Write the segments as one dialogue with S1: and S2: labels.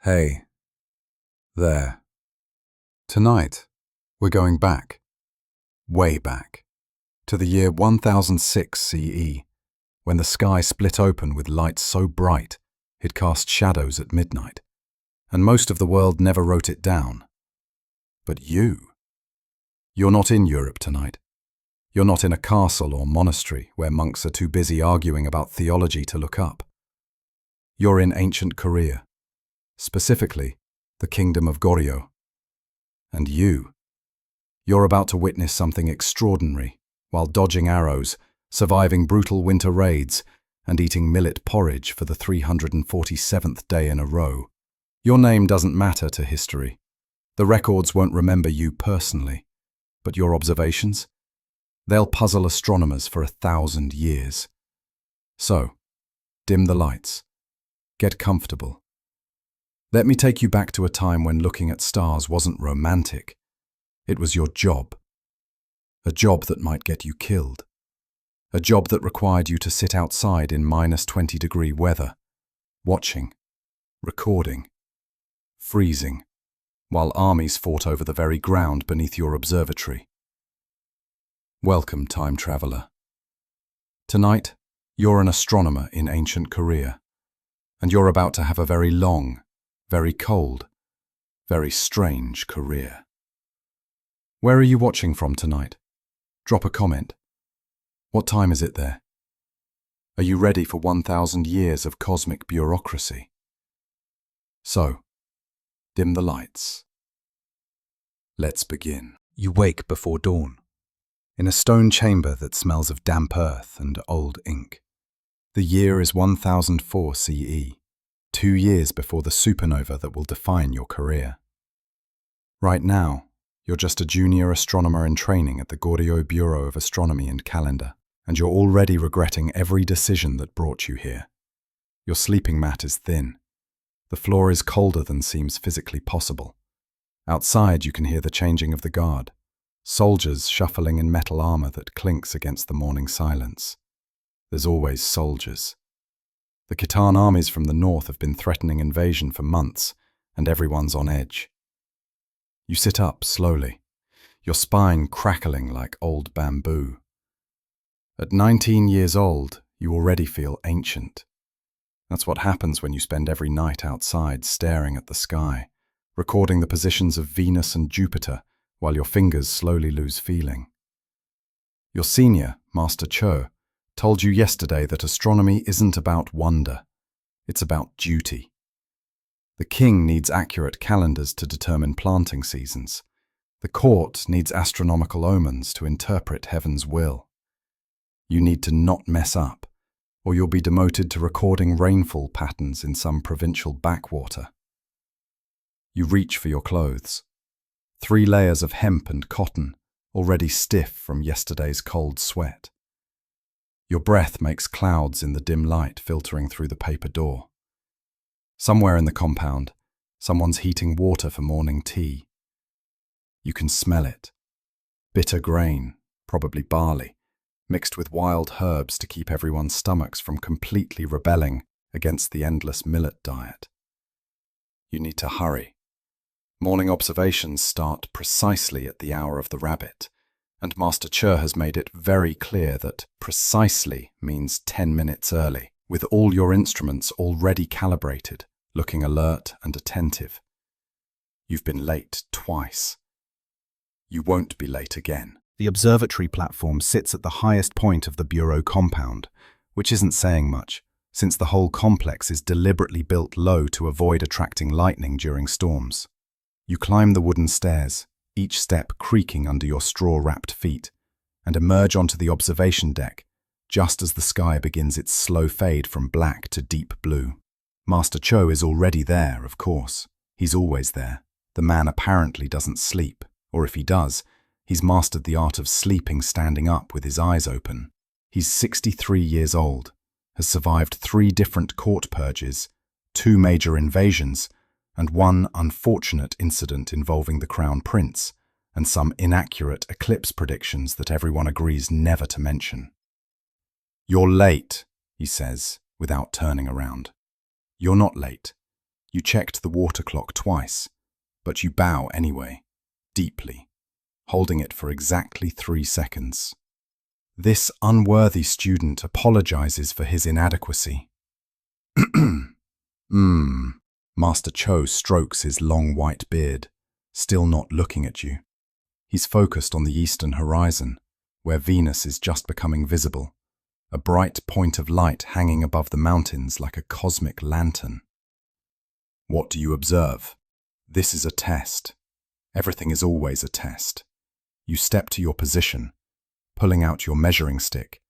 S1: Hey, there. Tonight, we're going back, way back, to the year 1006 CE, when the sky split open with light so bright it cast shadows at midnight, and most of the world never wrote it down. But you're not in Europe tonight. You're not in a castle or monastery where monks are too busy arguing about theology to look up. You're in ancient Korea, specifically the kingdom of Goryeo. And you're about to witness something extraordinary while dodging arrows, surviving brutal winter raids, and eating millet porridge for the 347th day in a row. Your name doesn't matter to history. The records won't remember you personally, but your observations? They'll puzzle astronomers for 1,000 years. So, dim the lights. Get comfortable. Let me take you back to a time when looking at stars wasn't romantic. It was your job. A job that might get you killed. A job that required you to sit outside in -20-degree weather, watching, recording, freezing, while armies fought over the very ground beneath your observatory. Welcome, time traveler. Tonight, you're an astronomer in ancient Korea, and you're about to have a very long, very cold, very strange career. Where are you watching from tonight? Drop a comment. What time is it there? Are you ready for 1,000 years of cosmic bureaucracy? So, dim the lights. Let's begin. You wake before dawn, in a stone chamber that smells of damp earth and old ink. The year is 1004 CE. 2 years before the supernova that will define your career. Right now, you're just a junior astronomer in training at the Goryeo Bureau of Astronomy and Calendar, and you're already regretting every decision that brought you here. Your sleeping mat is thin. The floor is colder than seems physically possible. Outside, you can hear the changing of the guard, soldiers shuffling in metal armor that clinks against the morning silence. There's always soldiers. The Khitan armies from the north have been threatening invasion for months, and everyone's on edge. You sit up slowly, your spine crackling like old bamboo. At 19 years old, you already feel ancient. That's what happens when you spend every night outside staring at the sky, recording the positions of Venus and Jupiter while your fingers slowly lose feeling. Your senior, Master Cho, told you yesterday that astronomy isn't about wonder, it's about duty. The king needs accurate calendars to determine planting seasons. The court needs astronomical omens to interpret heaven's will. You need to not mess up, or you'll be demoted to recording rainfall patterns in some provincial backwater. You reach for your clothes. 3 layers of hemp and cotton, already stiff from yesterday's cold sweat. Your breath makes clouds in the dim light filtering through the paper door. Somewhere in the compound, someone's heating water for morning tea. You can smell it. Bitter grain, probably barley, mixed with wild herbs to keep everyone's stomachs from completely rebelling against the endless millet diet. You need to hurry. Morning observations start precisely at the hour of the rabbit, and Master Che has made it very clear that precisely means 10 minutes early, with all your instruments already calibrated, looking alert and attentive. You've been late twice. You won't be late again. The observatory platform sits at the highest point of the Bureau compound, which isn't saying much, since the whole complex is deliberately built low to avoid attracting lightning during storms. You climb the wooden stairs, each step creaking under your straw-wrapped feet, and emerge onto the observation deck, just as the sky begins its slow fade from black to deep blue. Master Cho is already there, of course. He's always there. The man apparently doesn't sleep, or if he does, he's mastered the art of sleeping standing up with his eyes open. He's 63 years old, has survived 3 different court purges, 2 major invasions, and 1 unfortunate incident involving the Crown Prince, and some inaccurate eclipse predictions that everyone agrees never to mention. "You're late," he says, without turning around. "You're not late. You checked the water clock twice, but you bow anyway, deeply, holding it for exactly 3 seconds. This unworthy student apologizes for his inadequacy. Master Cho strokes his long white beard, still not looking at you. He's focused on the eastern horizon, where Venus is just becoming visible, a bright point of light hanging above the mountains like a cosmic lantern. What do you observe? This is a test. Everything is always a test. You step to your position, pulling out your measuring stick,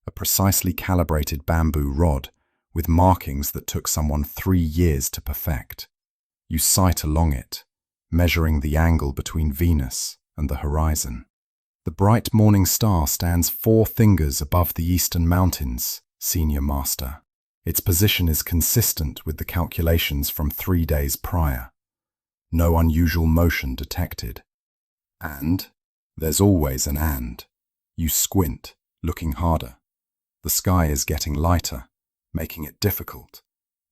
S1: a precisely calibrated bamboo rod with markings that took someone 3 years to perfect. You sight along it, measuring the angle between Venus and the horizon. The bright morning star stands 4 fingers above the eastern mountains, Senior Master. Its position is consistent with the calculations from 3 days prior. No unusual motion detected. And there's always an and. You squint, looking harder. The sky is getting lighter, making it difficult,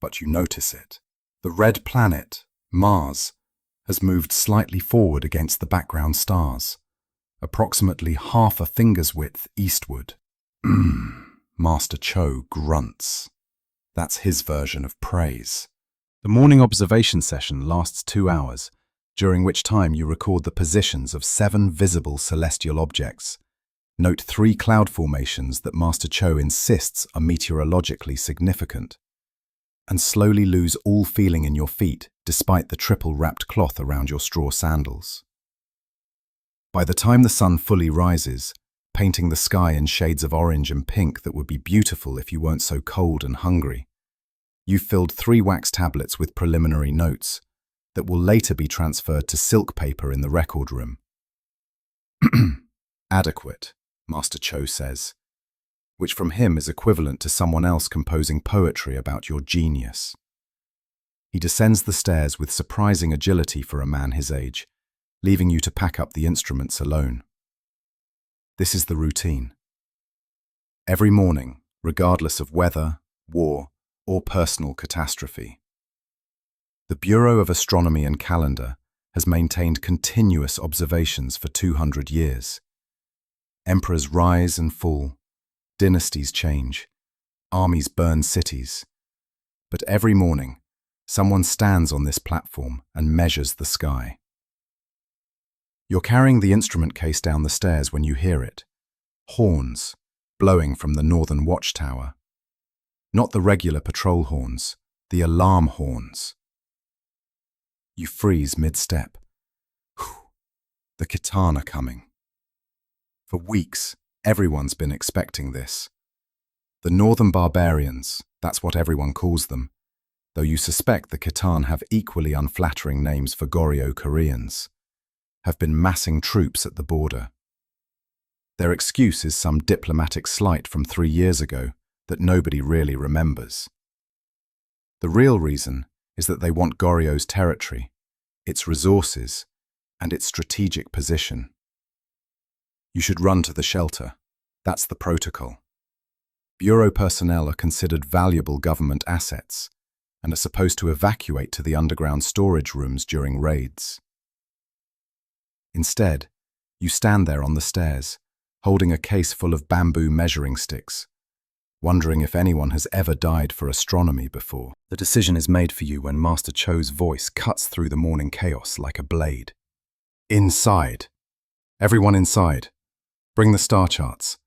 S1: but you notice it. The red planet, Mars, has moved slightly forward against the background stars, approximately half a finger's width eastward. Master Cho grunts. That's his version of praise. The morning observation session lasts 2 hours, during which time you record the positions of 7 visible celestial objects. Note 3 cloud formations that Master Cho insists are meteorologically significant, and slowly lose all feeling in your feet despite the triple-wrapped cloth around your straw sandals. By the time the sun fully rises, painting the sky in shades of orange and pink that would be beautiful if you weren't so cold and hungry, you've filled 3 wax tablets with preliminary notes that will later be transferred to silk paper in the record room. Adequate, Master Cho says, which from him is equivalent to someone else composing poetry about your genius. He descends the stairs with surprising agility for a man his age, leaving you to pack up the instruments alone. This is the routine. Every morning, regardless of weather, war, or personal catastrophe, the Bureau of Astronomy and Calendar has maintained continuous observations for 200 years. Emperors rise and fall, dynasties change, armies burn cities. But every morning, someone stands on this platform and measures the sky. You're carrying the instrument case down the stairs when you hear it. Horns, blowing from the northern watchtower. Not the regular patrol horns, the alarm horns. You freeze mid-step. The Khitan are coming. For weeks, everyone's been expecting this. The Northern Barbarians, that's what everyone calls them, though you suspect the Khitan have equally unflattering names for Goryeo-Koreans, have been massing troops at the border. Their excuse is some diplomatic slight from 3 years ago that nobody really remembers. The real reason is that they want Goryeo's territory, its resources, and its strategic position. You should run to the shelter. That's the protocol. Bureau personnel are considered valuable government assets and are supposed to evacuate to the underground storage rooms during raids. Instead, you stand there on the stairs, holding a case full of bamboo measuring sticks, wondering if anyone has ever died for astronomy before. The decision is made for you when Master Cho's voice cuts through the morning chaos like a blade. Inside. Everyone inside. Bring the star charts.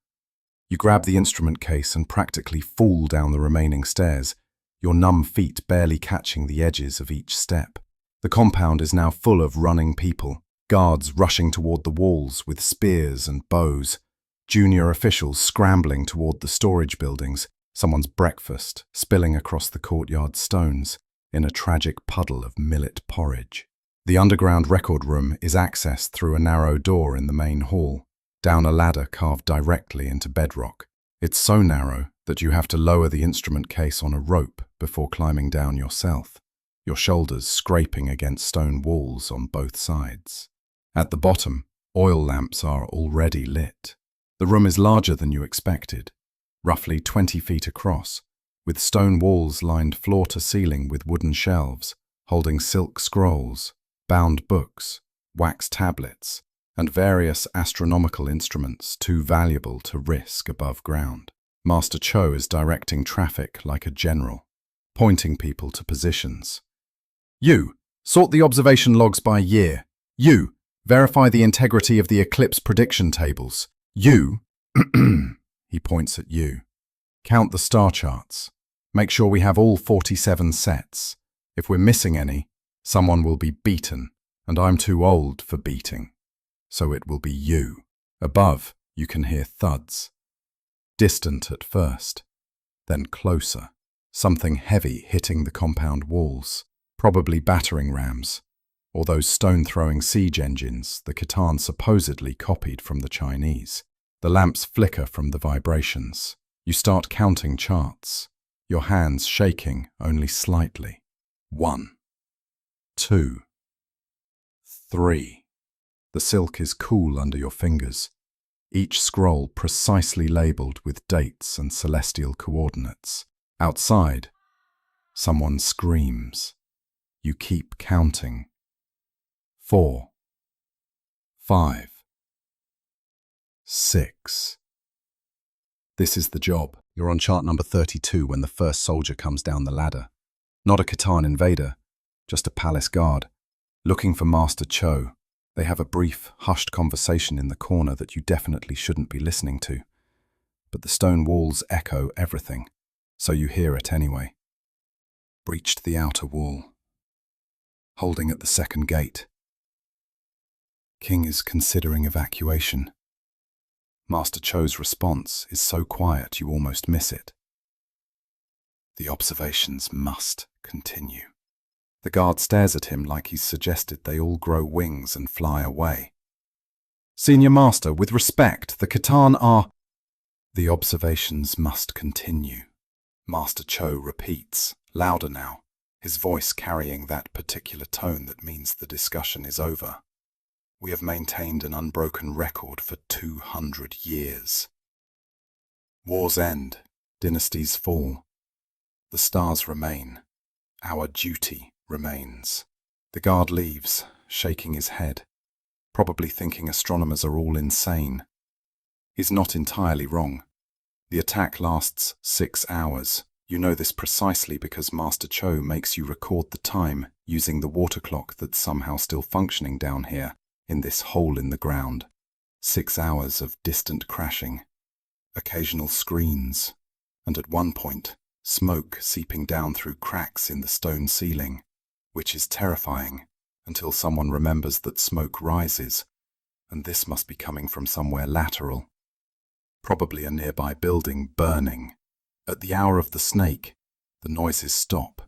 S1: You grab the instrument case and practically fall down the remaining stairs, your numb feet barely catching the edges of each step. The compound is now full of running people, guards rushing toward the walls with spears and bows, junior officials scrambling toward the storage buildings, someone's breakfast spilling across the courtyard stones in a tragic puddle of millet porridge. The underground record room is accessed through a narrow door in the main hall, down a ladder carved directly into bedrock. It's so narrow that you have to lower the instrument case on a rope before climbing down yourself, your shoulders scraping against stone walls on both sides. At the bottom, oil lamps are already lit. The room is larger than you expected, roughly 20 feet across, with stone walls lined floor to ceiling with wooden shelves, holding silk scrolls, bound books, wax tablets, and various astronomical instruments too valuable to risk above ground. Master Cho is directing traffic like a general, pointing people to positions. You, sort the observation logs by year. You, verify the integrity of the eclipse prediction tables. You, he points at you, count the star charts. Make sure we have all 47 sets. If we're missing any, someone will be beaten, and I'm too old for beating. So it will be you. Above, you can hear thuds. Distant at first, then closer. Something heavy hitting the compound walls, probably battering rams, or those stone-throwing siege engines the Khitan supposedly copied from the Chinese. The lamps flicker from the vibrations. You start counting charts, your hands shaking only slightly. 1, 2, 3. The silk is cool under your fingers, each scroll precisely labelled with dates and celestial coordinates. Outside, someone screams. You keep counting. 4, 5, 6. This is the job. You're on chart number 32 when the first soldier comes down the ladder. Not a Khitan invader, just a palace guard, looking for Master Cho. They have a brief, hushed conversation in the corner that you definitely shouldn't be listening to. But the stone walls echo everything, so you hear it anyway. Breached the outer wall. Holding at the second gate. King is considering evacuation. Master Cho's response is so quiet you almost miss it. The observations must continue. The guard stares at him like he's suggested they all grow wings and fly away. Senior Master, with respect, the Khitan are... The observations must continue. Master Cho repeats, louder now, his voice carrying that particular tone that means the discussion is over. We have maintained an unbroken record for 200 years. Wars end, dynasties fall. The stars remain. Our duty remains. The guard leaves, shaking his head, probably thinking astronomers are all insane. He's not entirely wrong. The attack lasts 6 hours. You know this precisely because Master Cho makes you record the time using the water clock that's somehow still functioning down here, in this hole in the ground. 6 hours of distant crashing, occasional screens, and at one point, smoke seeping down through cracks in the stone ceiling, which is terrifying until someone remembers that smoke rises, and this must be coming from somewhere lateral. Probably a nearby building burning. At the hour of the snake, the noises stop.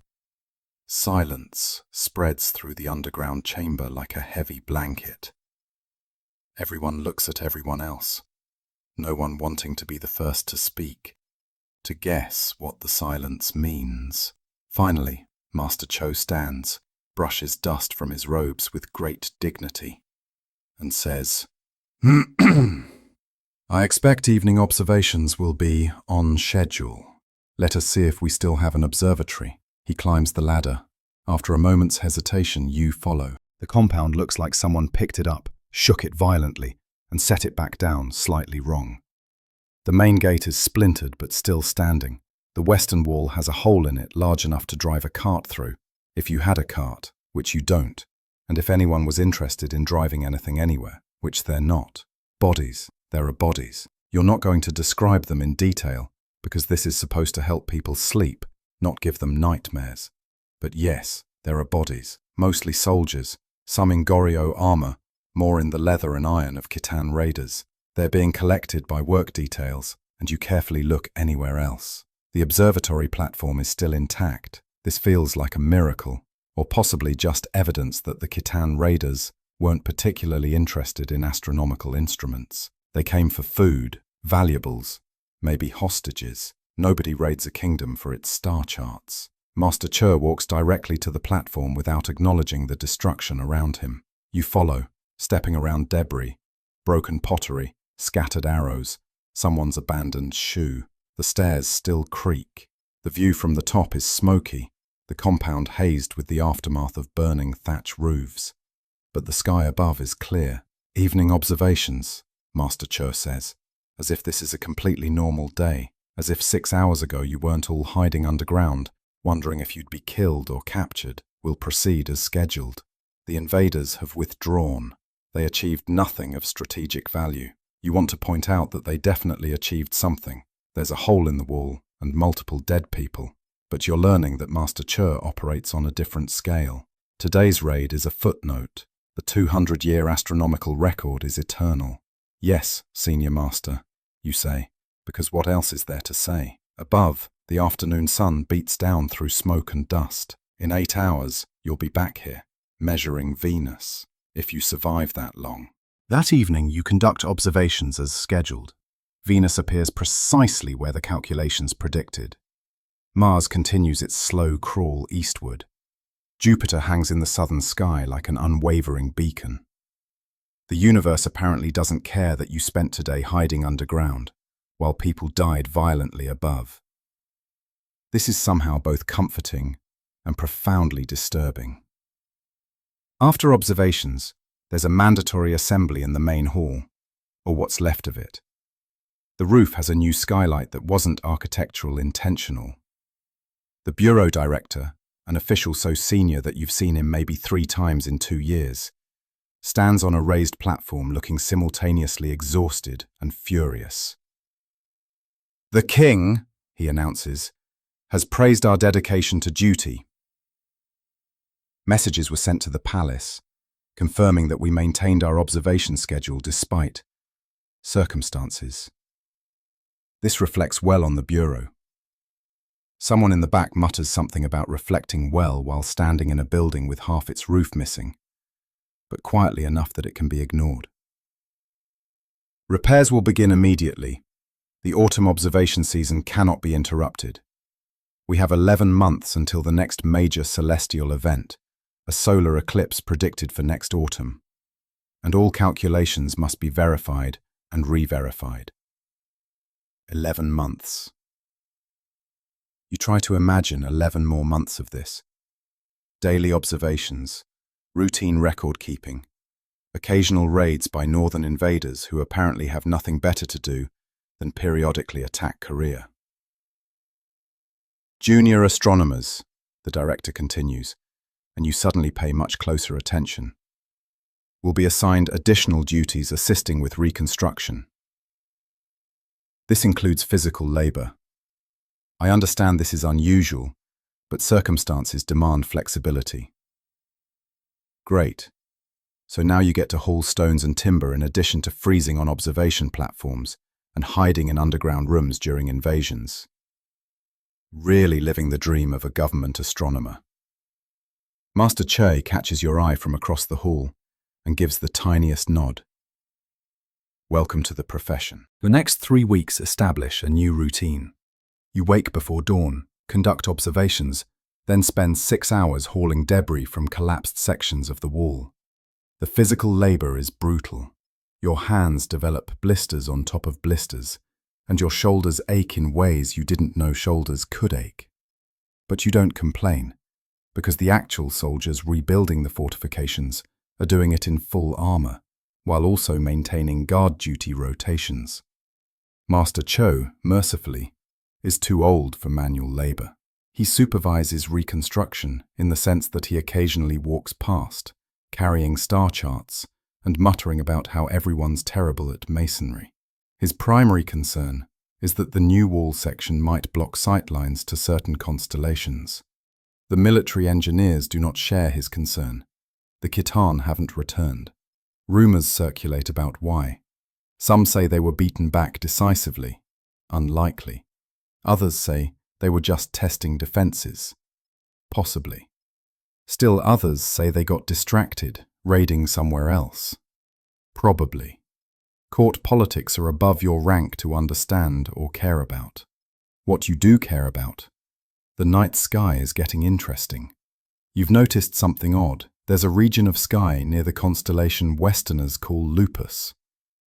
S1: Silence spreads through the underground chamber like a heavy blanket. Everyone looks at everyone else, no one wanting to be the first to speak, to guess what the silence means. Finally, Master Cho stands, brushes dust from his robes with great dignity, and says, I expect evening observations will be on schedule. Let us see if we still have an observatory. He climbs the ladder. After a moment's hesitation, you follow. The compound looks like someone picked it up, shook it violently, and set it back down slightly wrong. The main gate is splintered but still standing. The western wall has a hole in it large enough to drive a cart through, if you had a cart, which you don't, and if anyone was interested in driving anything anywhere, which they're not. Bodies, there are bodies. You're not going to describe them in detail, because this is supposed to help people sleep, not give them nightmares. But yes, there are bodies, mostly soldiers, some in Goryeo armor, more in the leather and iron of Khitan raiders. They're being collected by work details, and you carefully look anywhere else. The observatory platform is still intact. This feels like a miracle, or possibly just evidence that the Khitan raiders weren't particularly interested in astronomical instruments. They came for food, valuables, maybe hostages. Nobody raids a kingdom for its star charts. Master Cho walks directly to the platform without acknowledging the destruction around him. You follow, stepping around debris, broken pottery, scattered arrows, someone's abandoned shoe. The stairs still creak. The view from the top is smoky, the compound hazed with the aftermath of burning thatch roofs. But the sky above is clear. Evening observations, Master Cho says, as if this is a completely normal day, as if 6 hours ago you weren't all hiding underground, wondering if you'd be killed or captured. Will proceed as scheduled. The invaders have withdrawn. They achieved nothing of strategic value. You want to point out that they definitely achieved something. There's a hole in the wall and multiple dead people. But you're learning that Master Cho operates on a different scale. Today's raid is a footnote. The 200-year astronomical record is eternal. Yes, Senior Master, you say, because what else is there to say? Above, the afternoon sun beats down through smoke and dust. In 8 hours, you'll be back here, measuring Venus, if you survive that long.
S2: That evening, you conduct observations as scheduled. Venus appears precisely where the calculations predicted. Mars continues its slow crawl eastward. Jupiter hangs in the southern sky like an unwavering beacon. The universe apparently doesn't care that you spent today hiding underground, while people died violently above. This is somehow both comforting and profoundly disturbing. After observations, there's a mandatory assembly in the main hall, or what's left of it. The roof has a new skylight that wasn't architectural intentional. The bureau director, an official so senior that you've seen him maybe 3 times in 2 years, stands on a raised platform looking simultaneously exhausted and furious. "The king," he announces, "has praised our dedication to duty." Messages were sent to the palace, confirming that we maintained our observation schedule despite circumstances. This reflects well on the bureau. Someone in the back mutters something about reflecting well while standing in a building with half its roof missing, but quietly enough that it can be ignored. Repairs will begin immediately. The autumn observation season cannot be interrupted. We have 11 months until the next major celestial event, a solar eclipse predicted for next autumn, and all calculations must be verified and re-verified. 11 months. You try to imagine 11 more months of this. Daily observations, routine record-keeping, occasional raids by northern invaders who apparently have nothing better to do than periodically attack Korea. Junior astronomers, the director continues, and you suddenly pay much closer attention, will be assigned additional duties assisting with reconstruction. This includes physical labor. I understand this is unusual, but circumstances demand flexibility. Great. So now you get to haul stones and timber in addition to freezing on observation platforms and hiding in underground rooms during invasions. Really living the dream of a government astronomer. Master Che catches your eye from across the hall and gives the tiniest nod. Welcome to the profession. The next 3 weeks establish a new routine. You wake before dawn, conduct observations, then spend 6 hours hauling debris from collapsed sections of the wall. The physical labor is brutal. Your hands develop blisters on top of blisters, and your shoulders ache in ways you didn't know shoulders could ache. But you don't complain, because the actual soldiers rebuilding the fortifications are doing it in full armor, while also maintaining guard duty rotations. Master Cho, mercifully, is too old for manual labor. He supervises reconstruction in the sense that he occasionally walks past, carrying star charts and muttering about how everyone's terrible at masonry. His primary concern is that the new wall section might block sightlines to certain constellations. The military engineers do not share his concern. The Khitan haven't returned. Rumors circulate about why. Some say they were beaten back decisively. Unlikely. Others say they were just testing defenses. Possibly. Still others say they got distracted, raiding somewhere else. Probably. Court politics are above your rank to understand or care about. What you do care about? The night sky is getting interesting. You've noticed something odd. There's a region of sky near the constellation Westerners call Lupus.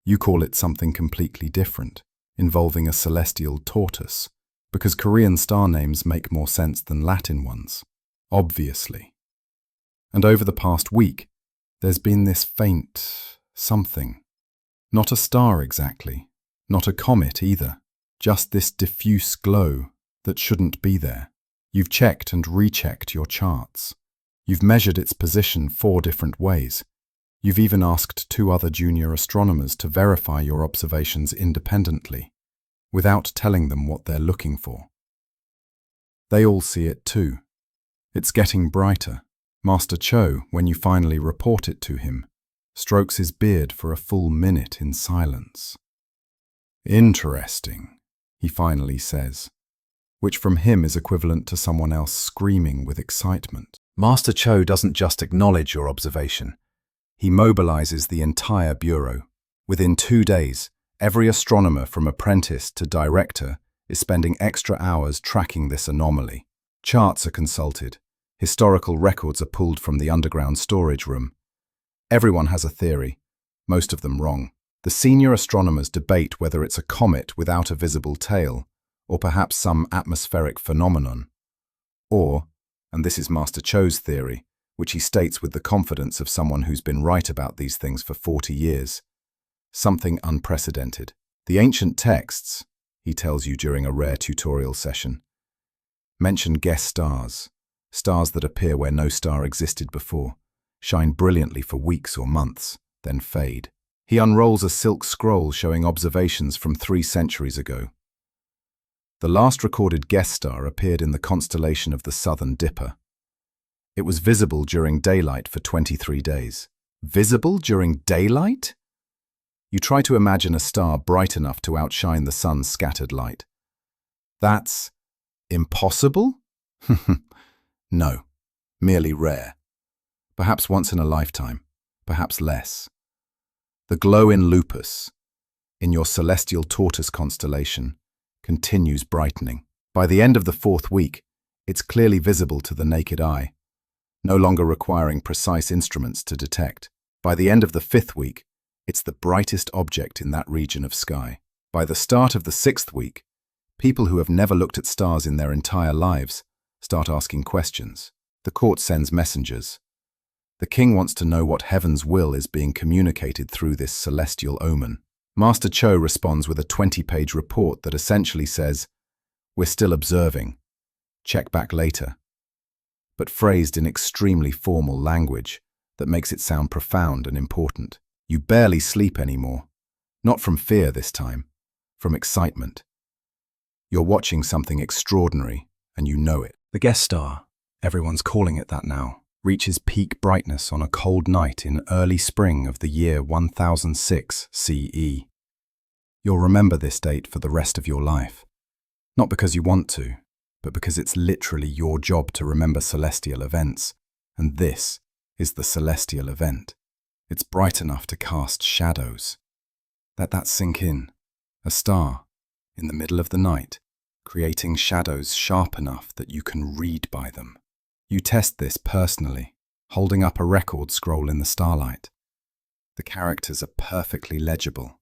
S2: You call it something completely different, involving a celestial tortoise, because Korean star names make more sense than Latin ones. obviously. And over the past week, there's been this faint something. Not a star exactly, not a comet either, just this diffuse glow that shouldn't be there. You've checked and rechecked your charts. You've measured its position 4 different ways. You've even asked 2 other junior astronomers to verify your observations independently, without telling them what they're looking for. They all see it too. It's getting brighter. Master Cho, when you finally report it to him, strokes his beard for a full minute in silence. "Interesting," he finally says, which from him is equivalent to someone else screaming with excitement. Master Cho doesn't just acknowledge your observation. He mobilizes the entire bureau. Within 2 days, every astronomer from apprentice to director is spending extra hours tracking this anomaly. Charts are consulted. Historical records are pulled from the underground storage room. Everyone has a theory, most of them wrong. The senior astronomers debate whether it's a comet without a visible tail, or perhaps some atmospheric phenomenon. Or, and this is Master Cho's theory, which he states with the confidence of someone who's been right about these things for 40 years, something unprecedented. The ancient texts, he tells you during a rare tutorial session, mention guest stars, stars that appear where no star existed before, shine brilliantly for weeks or months, then fade. He unrolls a silk scroll showing observations from 3 centuries ago. The last recorded guest star appeared in the constellation of the Southern Dipper. It was visible during daylight for 23 days. Visible during daylight? You try to imagine a star bright enough to outshine the sun's scattered light. That's impossible? No, merely rare. Perhaps once in a lifetime, perhaps less. The glow in Lupus, in your celestial tortoise constellation, continues brightening. By the end of the 4th week, it's clearly visible to the naked eye, no longer requiring precise instruments to detect. By the end of the 5th week, it's the brightest object in that region of sky. By the start of the 6th week, people who have never looked at stars in their entire lives start asking questions. The court sends messengers. The king wants to know what heaven's will is being communicated through this celestial omen. Master Cho responds with a 20-page report that essentially says, "We're still observing. Check back later," but phrased in extremely formal language that makes it sound profound and important. You barely sleep anymore. Not from fear this time, from excitement. You're watching something extraordinary, and you know it. The guest star, everyone's calling it that now, reaches peak brightness on a cold night in early spring of the year 1006 CE. You'll remember this date for the rest of your life. Not because you want to, but because it's literally your job to remember celestial events, and this is the celestial event. It's bright enough to cast shadows. Let that sink in. A star, in the middle of the night, creating shadows sharp enough that you can read by them. You test this personally, holding up a record scroll in the starlight. The characters are perfectly legible.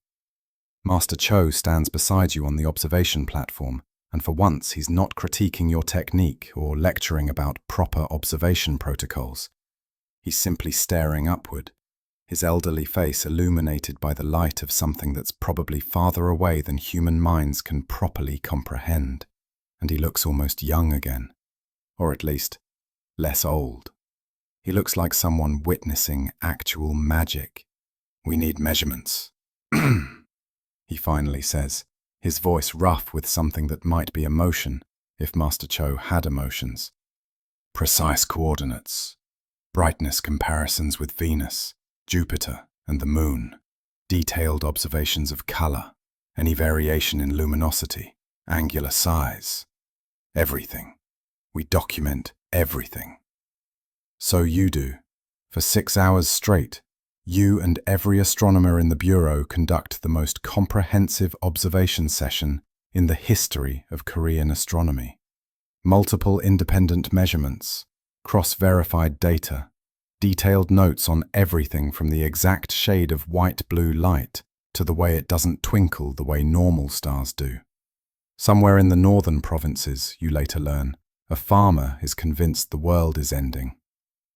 S2: Master Cho stands beside you on the observation platform, and for once he's not critiquing your technique or lecturing about proper observation protocols. He's simply staring upward, his elderly face illuminated by the light of something that's probably farther away than human minds can properly comprehend. And he looks almost young again, or at least less old. He looks like someone witnessing actual magic. "We need measurements," he finally says, his voice rough with something that might be emotion, if Master Cho had emotions. "Precise coordinates, brightness comparisons with Venus, Jupiter, and the Moon, detailed observations of color, any variation in luminosity, angular size, everything. We document everything." So you do. For 6 hours straight, you and every astronomer in the Bureau conduct the most comprehensive observation session in the history of Korean astronomy. Multiple independent measurements, cross-verified data, detailed notes on everything from the exact shade of white-blue light to the way it doesn't twinkle the way normal stars do. Somewhere in the northern provinces, you later learn, A farmer is convinced the world is ending.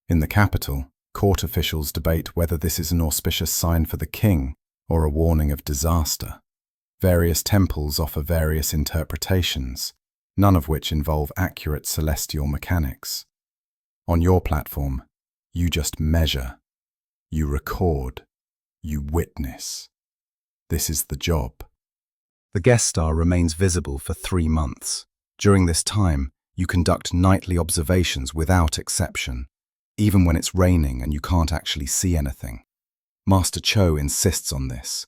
S2: In the capital, court officials debate whether this is an auspicious sign for the king or a warning of disaster. Various temples offer various interpretations, none of which involve accurate celestial mechanics. On your platform, you just measure, you record, you witness. This is the job. The guest star remains visible for 3 months. During this time, you conduct nightly observations without exception, even when it's raining and you can't actually see anything. Master Cho insists on this.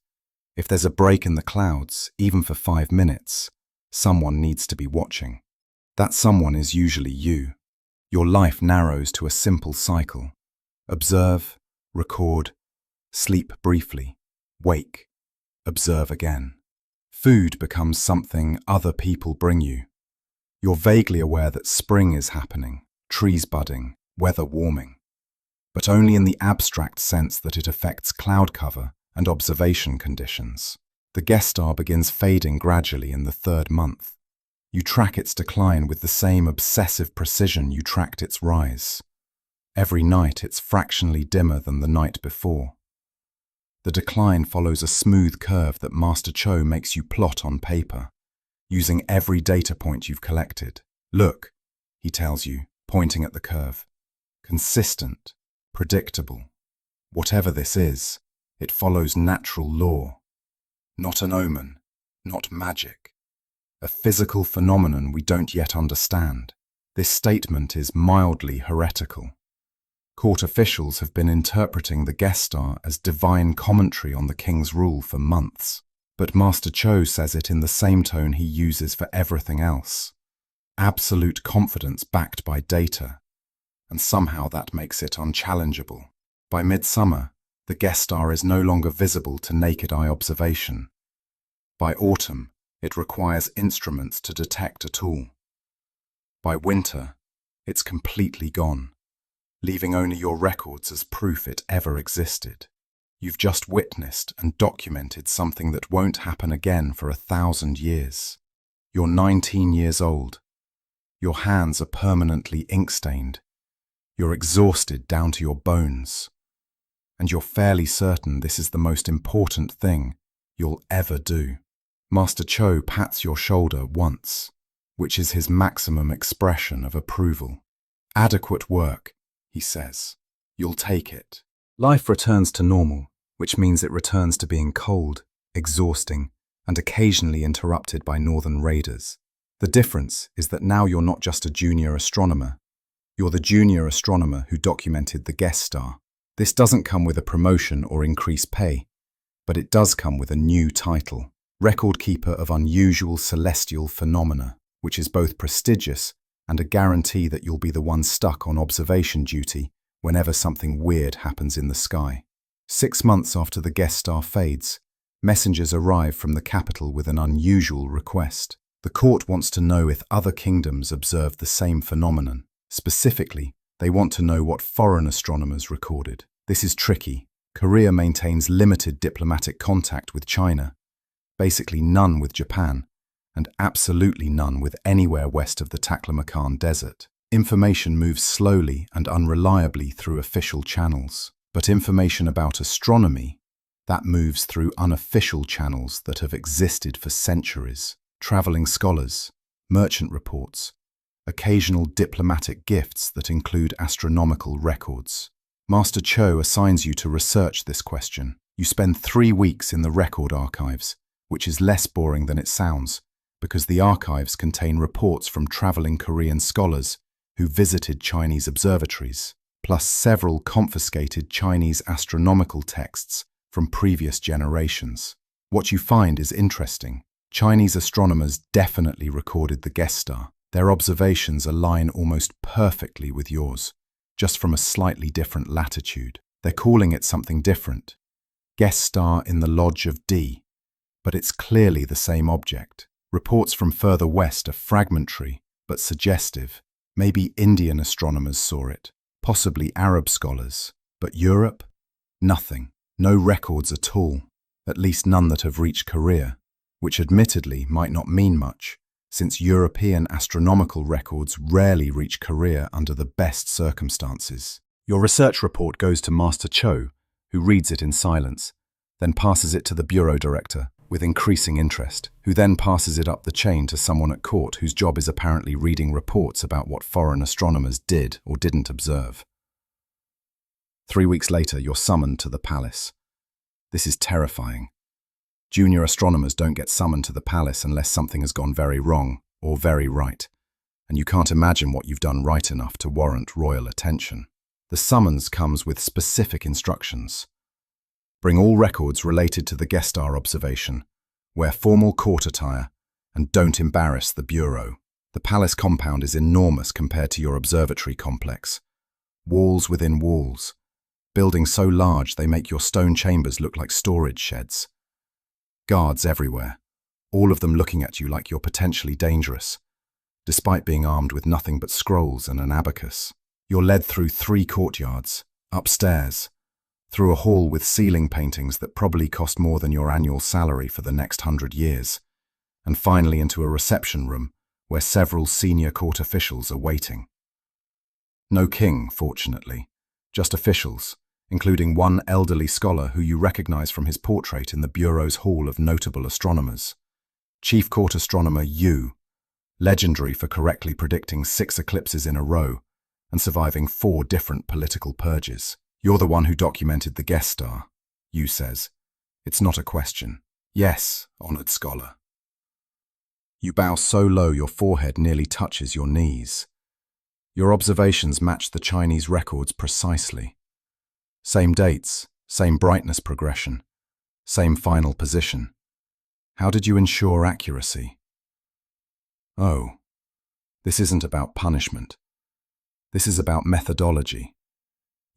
S2: If there's a break in the clouds, even for 5 minutes, someone needs to be watching. That someone is usually you. Your life narrows to a simple cycle. Observe, record, sleep briefly, wake, observe again. Food becomes something other people bring you. You're vaguely aware that spring is happening, trees budding, weather warming, but only in the abstract sense that it affects cloud cover and observation conditions. The guest star begins fading gradually in the 3rd month. You track its decline with the same obsessive precision you tracked its rise. Every night it's fractionally dimmer than the night before. The decline follows a smooth curve that Master Cho makes you plot on paper, using every data point you've collected. Look, he tells you, pointing at the curve. Consistent, predictable. Whatever this is, it follows natural law. Not an omen, not magic. A physical phenomenon we don't yet understand. This statement is mildly heretical. Court officials have been interpreting the guest star as divine commentary on the king's rule for months, but Master Cho says it in the same tone he uses for everything else. Absolute confidence backed by data, and somehow that makes it unchallengeable. By midsummer, the guest star is no longer visible to naked eye observation. By autumn, it requires instruments to detect at all. By winter, it's completely gone, leaving only your records as proof it ever existed. You've just witnessed and documented something that won't happen again for 1,000 years. You're 19 years old. Your hands are permanently ink-stained. You're exhausted down to your bones. And you're fairly certain this is the most important thing you'll ever do. Master Cho pats your shoulder once, which is his maximum expression of approval. Adequate work, he says. You'll take it. Life returns to normal, which means it returns to being cold, exhausting, and occasionally interrupted by northern raiders. The difference is that now you're not just a junior astronomer. You're the junior astronomer who documented the guest star. This doesn't come with a promotion or increased pay, but it does come with a new title, Record Keeper of Unusual Celestial Phenomena, which is both prestigious and a guarantee that you'll be the one stuck on observation duty whenever something weird happens in the sky. 6 months after the guest star fades, messengers arrive from the capital with an unusual request. The court wants to know if other kingdoms observe the same phenomenon. Specifically, they want to know what foreign astronomers recorded. This is tricky. Korea maintains limited diplomatic contact with China, basically none with Japan, and absolutely none with anywhere west of the Taklamakan Desert. Information moves slowly and unreliably through official channels, but information about astronomy, that moves through unofficial channels that have existed for centuries. Traveling scholars, merchant reports, occasional diplomatic gifts that include astronomical records. Master Cho assigns you to research this question. You spend 3 weeks in the record archives, which is less boring than it sounds, because the archives contain reports from traveling Korean scholars who visited Chinese observatories, plus several confiscated Chinese astronomical texts from previous generations. What you find is interesting. Chinese astronomers definitely recorded the guest star. Their observations align almost perfectly with yours, just from a slightly different latitude. They're calling it something different. Guest star in the Lodge of D. But it's clearly the same object. Reports from further west are fragmentary, but suggestive. Maybe Indian astronomers saw it, possibly Arab scholars. But Europe? Nothing. No records at all, at least none that have reached Korea, which admittedly might not mean much, since European astronomical records rarely reach Korea under the best circumstances. Your research report goes to Master Cho, who reads it in silence, then passes it to the bureau director with increasing interest, who then passes it up the chain to someone at court whose job is apparently reading reports about what foreign astronomers did or didn't observe. 3 weeks later, you're summoned to the palace. This is terrifying. Junior astronomers don't get summoned to the palace unless something has gone very wrong or very right, and you can't imagine what you've done right enough to warrant royal attention. The summons comes with specific instructions. Bring all records related to the guest star observation, wear formal court attire, and don't embarrass the bureau. The palace compound is enormous compared to your observatory complex. Walls within walls. Buildings so large they make your stone chambers look like storage sheds. Guards everywhere, all of them looking at you like you're potentially dangerous, despite being armed with nothing but scrolls and an abacus. You're led through 3 courtyards, upstairs, through a hall with ceiling paintings that probably cost more than your annual salary for the next 100 years, and finally into a reception room where several senior court officials are waiting. No king, fortunately, just officials, including one elderly scholar who you recognize from his portrait in the Bureau's Hall of Notable Astronomers. Chief Court Astronomer Yu, legendary for correctly predicting 6 eclipses in a row and surviving 4 different political purges. You're the one who documented the guest star, Yu says. It's not a question. Yes, honored scholar. You bow so low your forehead nearly touches your knees. Your observations match the Chinese records precisely. Same dates, same brightness progression, same final position. How did you ensure accuracy? Oh, this isn't about punishment. This is about methodology.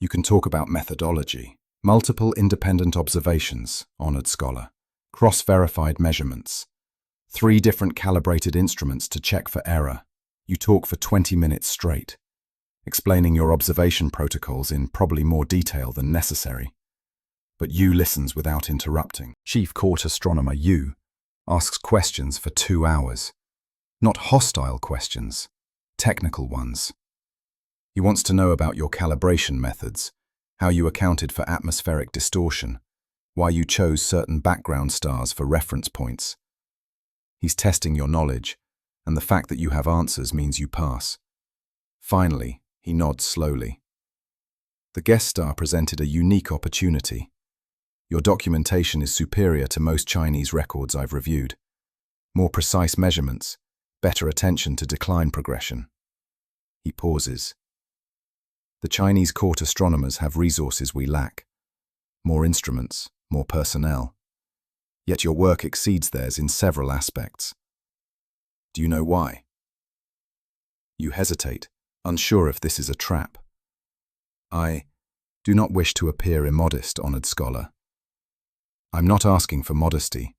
S2: You can talk about methodology. Multiple independent observations, honored scholar. Cross-verified measurements. 3 different calibrated instruments to check for error. You talk for 20 minutes straight, explaining your observation protocols in probably more detail than necessary. But Yu listens without interrupting. Chief Court Astronomer Yu asks questions for 2 hours. Not hostile questions, technical ones. He wants to know about your calibration methods, how you accounted for atmospheric distortion, why you chose certain background stars for reference points. He's testing your knowledge, and the fact that you have answers means you pass. Finally, he nods slowly. The guest star presented a unique opportunity. Your documentation is superior to most Chinese records I've reviewed. More precise measurements, better attention to decline progression. He pauses. The Chinese court astronomers have resources we lack. More instruments, more personnel. Yet your work exceeds theirs in several aspects. Do you know why? You hesitate, unsure if this is a trap. I do not wish to appear immodest, honored scholar. I'm not asking for modesty.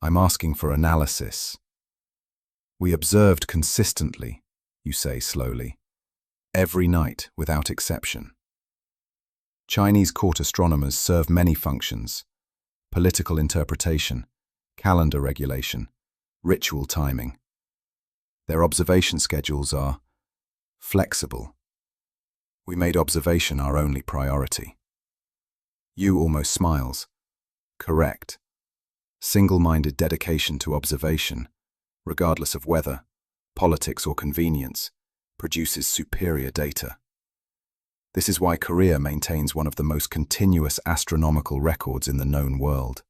S2: I'm asking for analysis. We observed consistently, you say slowly, every night without exception. Chinese court astronomers serve many functions: political interpretation, calendar regulation, ritual timing. Their observation schedules are flexible. We made observation our only priority. Yu almost smiles. Correct. Single-minded dedication to observation, regardless of weather, politics or convenience, produces superior data. This is why Korea maintains one of the most continuous astronomical records in the known world.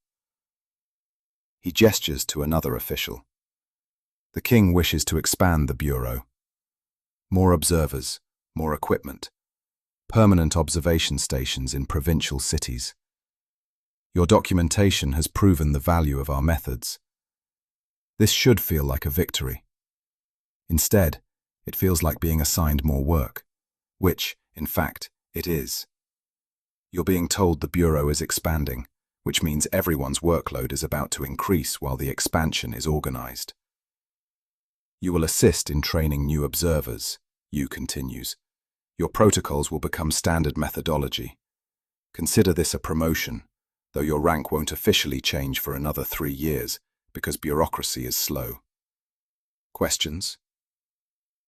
S2: He gestures to another official. The king wishes to expand the bureau. More observers, more equipment, permanent observation stations in provincial cities. Your documentation has proven the value of our methods. This should feel like a victory. Instead, it feels like being assigned more work, which, in fact, it is. You're being told the bureau is expanding, which means everyone's workload is about to increase while the expansion is organized. You will assist in training new observers, Yu continues. Your protocols will become standard methodology. Consider this a promotion, though your rank won't officially change for another 3 years because bureaucracy is slow. Questions?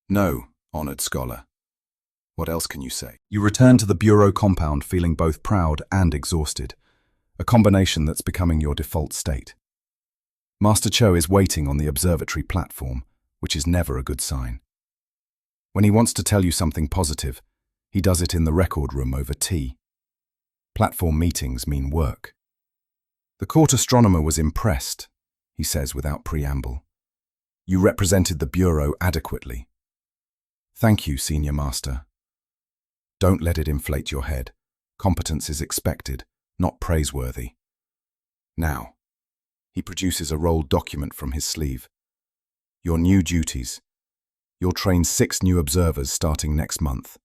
S2: No, honored scholar. What else can you say? You return to the bureau compound feeling both proud and exhausted, a combination that's becoming your default state. Master Cho is waiting on the observatory platform, which is never a good sign. When he wants to tell you something positive, he does it in the record room over tea. Platform meetings mean work. The court astronomer was impressed, he says without preamble. You represented the bureau adequately. Thank you, Senior Master. Don't let it inflate your head. Competence is expected, not praiseworthy. Now, he produces a rolled document from his sleeve. Your new duties. You'll train 6 new observers starting next month.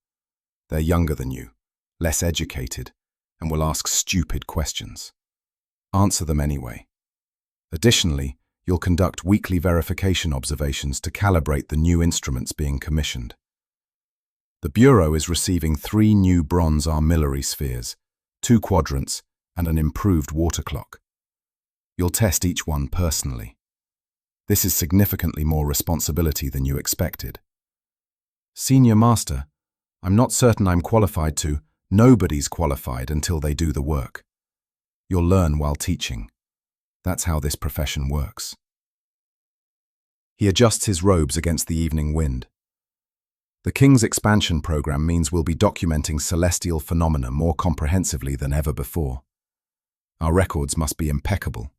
S2: They're younger than you, less educated, and will ask stupid questions. Answer them anyway. Additionally, you'll conduct weekly verification observations to calibrate the new instruments being commissioned. The Bureau is receiving 3 new bronze armillary spheres, 2 quadrants, and an improved water clock. You'll test each one personally. This is significantly more responsibility than you expected. Senior Master, I'm not certain I'm qualified to. Nobody's qualified until they do the work. You'll learn while teaching. That's how this profession works. He adjusts his robes against the evening wind. The King's expansion program means we'll be documenting celestial phenomena more comprehensively than ever before. Our records must be impeccable.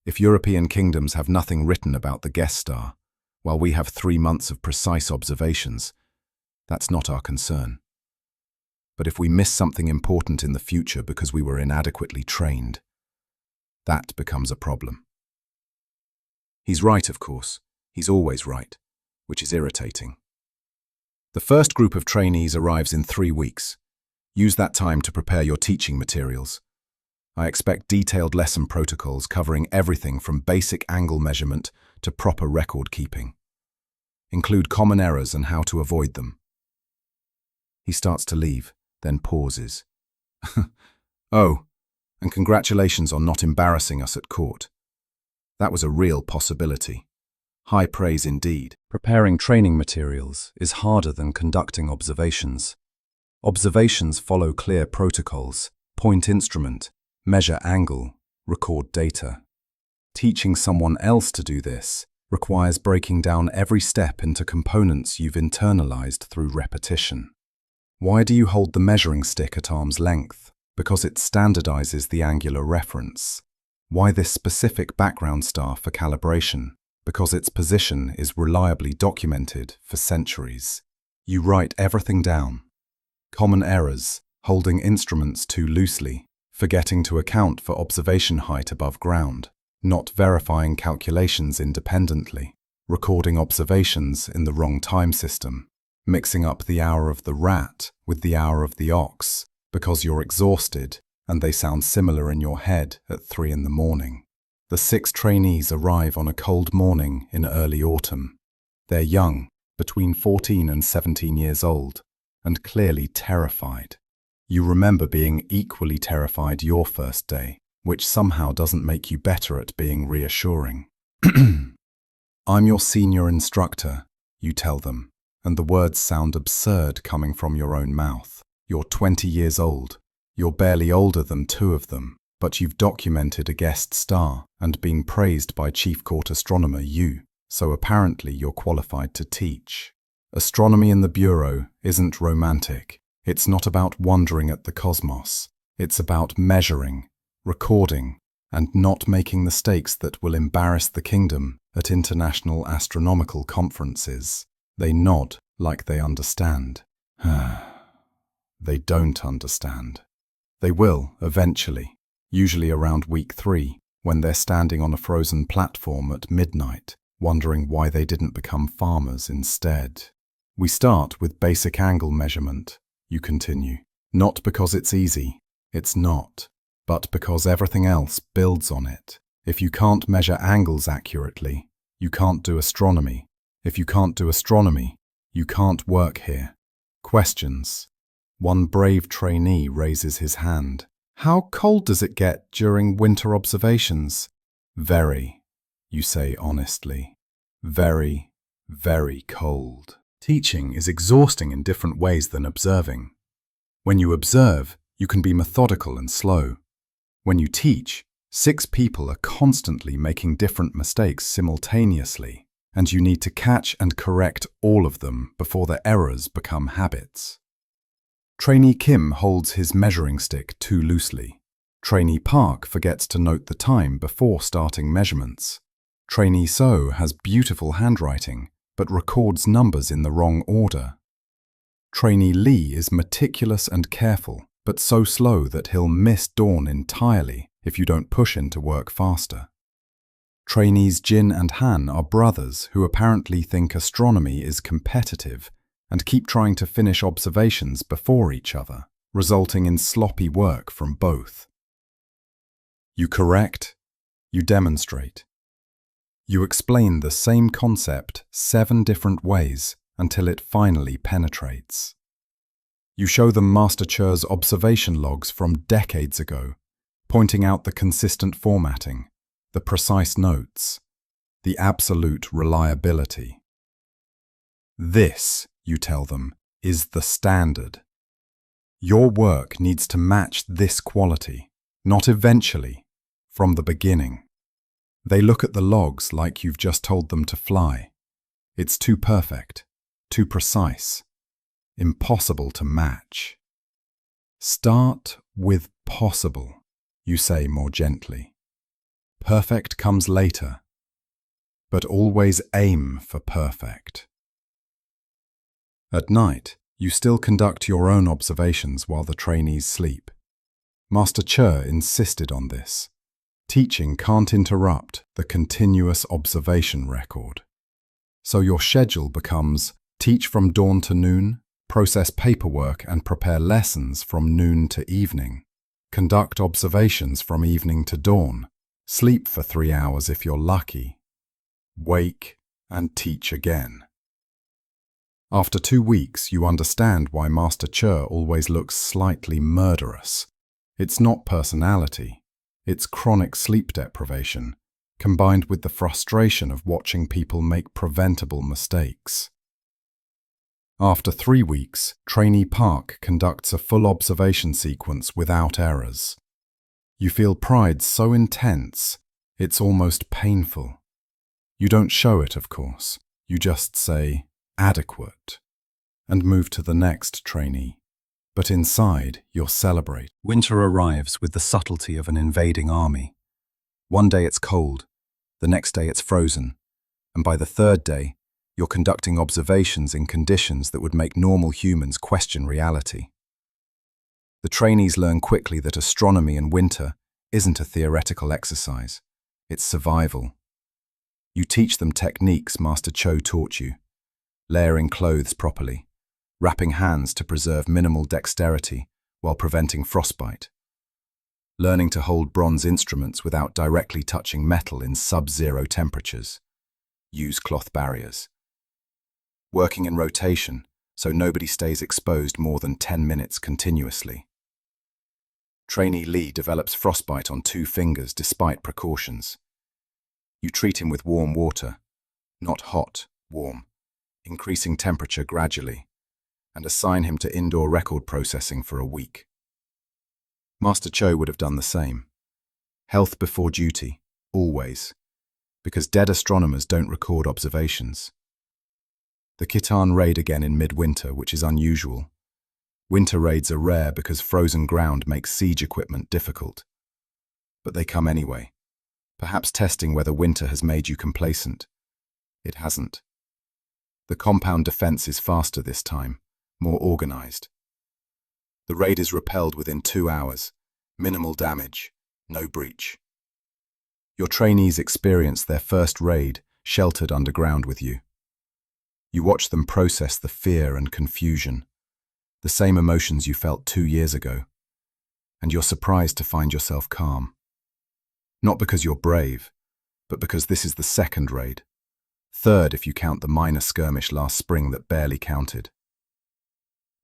S2: If European kingdoms have nothing written about the guest star, while we have 3 months of precise observations, that's not our concern. But if we miss something important in the future because we were inadequately trained, that becomes a problem. He's right, of course. He's always right, which is irritating. The first group of trainees arrives in 3 weeks. Use that time to prepare your teaching materials. I expect detailed lesson protocols covering everything from basic angle measurement to proper record keeping. Include common errors and how to avoid them. He starts to leave, then pauses. Oh, and congratulations on not embarrassing us at court. That was a real possibility. High praise indeed. Preparing training materials is harder than conducting observations. Observations follow clear protocols, point instrument, measure angle, record data. Teaching someone else to do this requires breaking down every step into components you've internalized through repetition. Why do you hold the measuring stick at arm's length? Because it standardizes the angular reference. Why this specific background star for calibration? Because its position is reliably documented for centuries. You write everything down. Common errors, holding instruments too loosely, forgetting to account for observation height above ground, not verifying calculations independently, recording observations in the wrong time system, mixing up the hour of the rat with the hour of the ox because you're exhausted and they sound similar in your head at 3 in the morning. The 6 trainees arrive on a cold morning in early autumn. They're young, between 14 and 17 years old, and clearly terrified. You remember being equally terrified your first day, which somehow doesn't make you better at being reassuring. I'm your senior instructor, you tell them, and the words sound absurd coming from your own mouth. You're 20 years old. You're barely older than 2 of them, but you've documented a guest star and been praised by Chief Court Astronomer Yu, so apparently you're qualified to teach. Astronomy in the Bureau isn't romantic. It's not about wondering at the cosmos. It's about measuring, recording, and not making mistakes that will embarrass the kingdom at international astronomical conferences. They nod like they understand. They don't understand. They will, eventually, usually around week 3, when they're standing on a frozen platform at midnight, wondering why they didn't become farmers instead. We start with basic angle measurement, you continue. Not because it's easy, it's not, but because everything else builds on it. If you can't measure angles accurately, you can't do astronomy. If you can't do astronomy, you can't work here. Questions? One brave trainee raises his hand. How cold does it get during winter observations? Very, you say honestly. Very, very cold.
S1: Teaching is exhausting in different ways than observing. When you observe, you can be methodical and slow. When you teach, 6 people are constantly making different mistakes simultaneously, and you need to catch and correct all of them before the errors become habits. Trainee Kim holds his measuring stick too loosely. Trainee Park forgets to note the time before starting measurements. Trainee So has beautiful handwriting, but records numbers in the wrong order. Trainee Lee is meticulous and careful, but so slow that he'll miss dawn entirely if you don't push him to work faster. Trainees Jin and Han are brothers who apparently think astronomy is competitive and keep trying to finish observations before each other, resulting in sloppy work from both. You correct, you demonstrate. You explain the same concept 7 different ways until it finally penetrates. You show them Master Che's observation logs from decades ago, pointing out the consistent formatting, the precise notes, the absolute reliability. This, you tell them, is the standard. Your work needs to match this quality, not eventually, from the beginning. They look at the logs like you've just told them to fly. It's too perfect, too precise, impossible to match. Start with possible, you say more gently. Perfect comes later, but always aim for perfect. At night, you still conduct your own observations while the trainees sleep. Master Che insisted on this. Teaching can't interrupt the continuous observation record. So your schedule becomes teach from dawn to noon, process paperwork and prepare lessons from noon to evening, conduct observations from evening to dawn, sleep for 3 hours if you're lucky, wake and teach again. After 2 weeks, you understand why Master Che always looks slightly murderous. It's not personality. It's chronic sleep deprivation, combined with the frustration of watching people make preventable mistakes. After 3 weeks, Trainee Park conducts a full observation sequence without errors. You feel pride so intense, it's almost painful. You don't show it, of course. You just say, adequate, and move to the next trainee. But inside, you'll celebrate. Winter arrives with the subtlety of an invading army. One day it's cold, the next day it's frozen, and by the 3rd day, you're conducting observations in conditions that would make normal humans question reality. The trainees learn quickly that astronomy in winter isn't a theoretical exercise, it's survival. You teach them techniques Master Che taught you, layering clothes properly, wrapping hands to preserve minimal dexterity while preventing frostbite, learning to hold bronze instruments without directly touching metal in sub-zero temperatures, use cloth barriers, working in rotation so nobody stays exposed more than 10 minutes continuously. Trainee Lee develops frostbite on 2 fingers despite precautions. You treat him with warm water, not hot, warm, increasing temperature gradually, and assign him to indoor record processing for a week. Master Che would have done the same. Health before duty, always, because dead astronomers don't record observations. The Khitan raid again in midwinter, which is unusual. Winter raids are rare because frozen ground makes siege equipment difficult. But they come anyway, perhaps testing whether winter has made you complacent. It hasn't. The compound defense is faster this time, more organized. The raid is repelled within 2 hours, minimal damage, no breach. Your trainees experience their first raid sheltered underground with you. You watch them process the fear and confusion, the same emotions you felt 2 years ago, and you're surprised to find yourself calm. Not because you're brave, but because this is the 2nd raid, 3rd if you count the minor skirmish last spring that barely counted.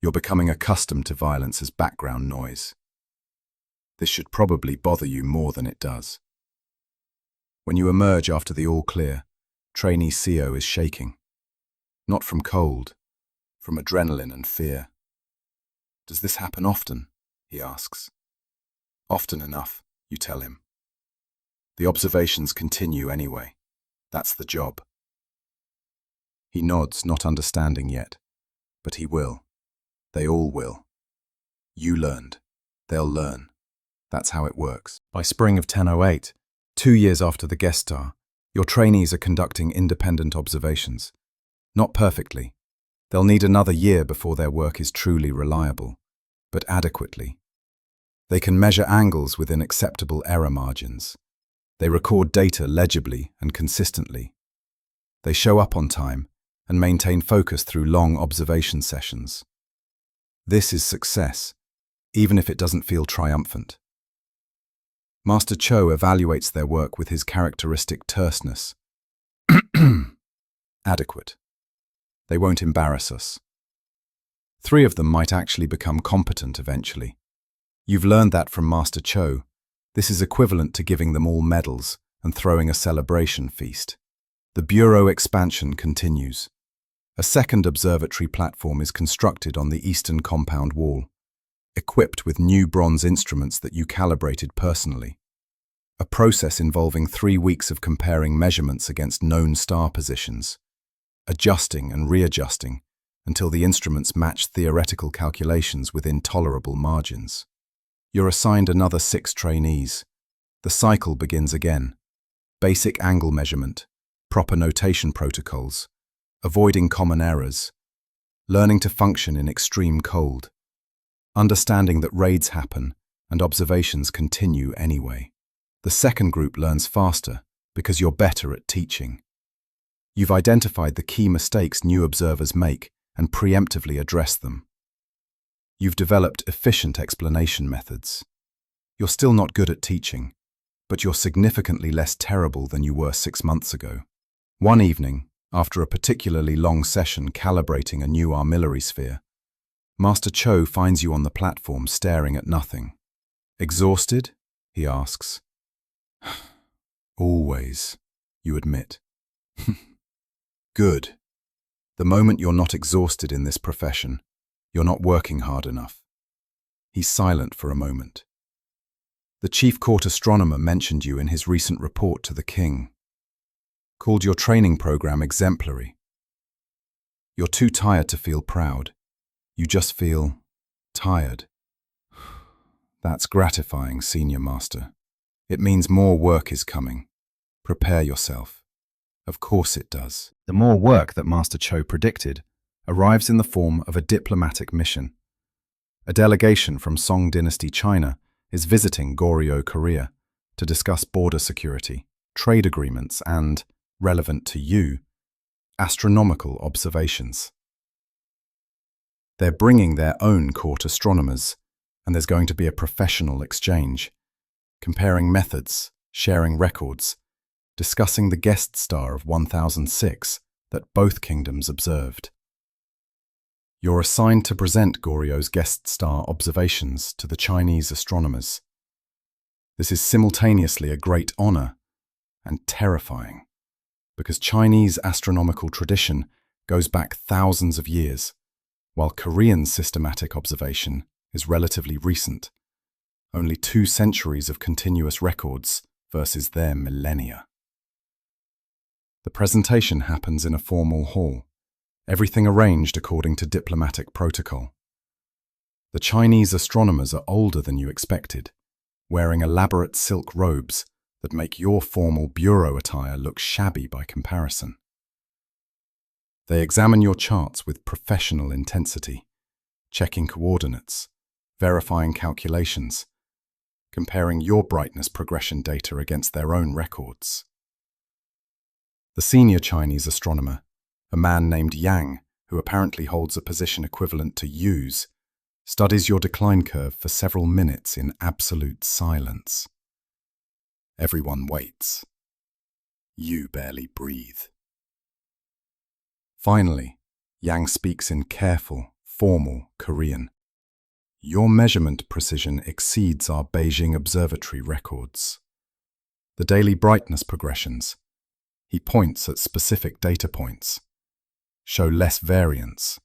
S1: You're becoming accustomed to violence as background noise. This should probably bother you more than it does. When you emerge after the all clear,
S2: Trainee CO is shaking. Not from cold, from adrenaline and fear. Does this happen often? He asks. Often enough, you tell him. The observations continue anyway. That's the job. He nods, not understanding yet. But he will. They all will. You learned. They'll learn. That's how it works. By spring of 1008, 2 years after the guest star, your trainees are conducting independent observations. Not perfectly. They'll need another year before their work is truly reliable, but adequately. They can measure angles within acceptable error margins. They record data legibly and consistently. They show up on time and maintain focus through long observation sessions. This is success, even if it doesn't feel triumphant. Master Cho evaluates their work with his characteristic terseness. Adequate. They won't embarrass us. 3 of them might actually become competent eventually. You've learned that from Master Cho. This is equivalent to giving them all medals and throwing a celebration feast. The Bureau expansion continues. A second observatory platform is constructed on the eastern compound wall, equipped with new bronze instruments that you calibrated personally. A process involving 3 weeks of comparing measurements against known star positions, adjusting and readjusting until the instruments match theoretical calculations within tolerable margins. You're assigned another 6 trainees. The cycle begins again. Basic angle measurement, proper notation protocols, avoiding common errors, learning to function in extreme cold, understanding that raids happen and observations continue anyway. The second group learns faster because you're better at teaching. You've identified the key mistakes new observers make and preemptively addressed them. You've developed efficient explanation methods. You're still not good at teaching, but you're significantly less terrible than you were 6 months ago. One evening, after a particularly long session calibrating a new armillary sphere, Master Cho finds you on the platform staring at nothing. Exhausted? He asks. Always, you admit. Good. The moment you're not exhausted in this profession, you're not working hard enough. He's silent for a moment. The chief court astronomer mentioned you in his recent report to the king. Called your training program exemplary. You're too tired to feel proud. You just feel tired. That's gratifying, Senior Master. It means more work is coming. Prepare yourself. Of course it does. The more work that Master Cho predicted arrives in the form of a diplomatic mission. A delegation from Song Dynasty China is visiting Goryeo, Korea, to discuss border security, trade agreements and, relevant to you, astronomical observations. They're bringing their own court astronomers, and there's going to be a professional exchange, comparing methods, sharing records, discussing the guest star of 1006 that both kingdoms observed. You're assigned to present Goryeo's guest star observations to the Chinese astronomers. This is simultaneously a great honor and terrifying, because Chinese astronomical tradition goes back thousands of years, while Korean systematic observation is relatively recent, only 2 centuries of continuous records versus their millennia. The presentation happens in a formal hall, everything arranged according to diplomatic protocol. The Chinese astronomers are older than you expected, wearing elaborate silk robes that make your formal bureau attire look shabby by comparison. They examine your charts with professional intensity, checking coordinates, verifying calculations, comparing your brightness progression data against their own records. The senior Chinese astronomer, a man named Yang, who apparently holds a position equivalent to Yu's, studies your decline curve for several minutes in absolute silence. Everyone waits. You barely breathe. Finally, Yang speaks in careful, formal Korean. Your measurement precision exceeds our Beijing observatory records. The daily brightness progressions, He points at specific data points, show less variance,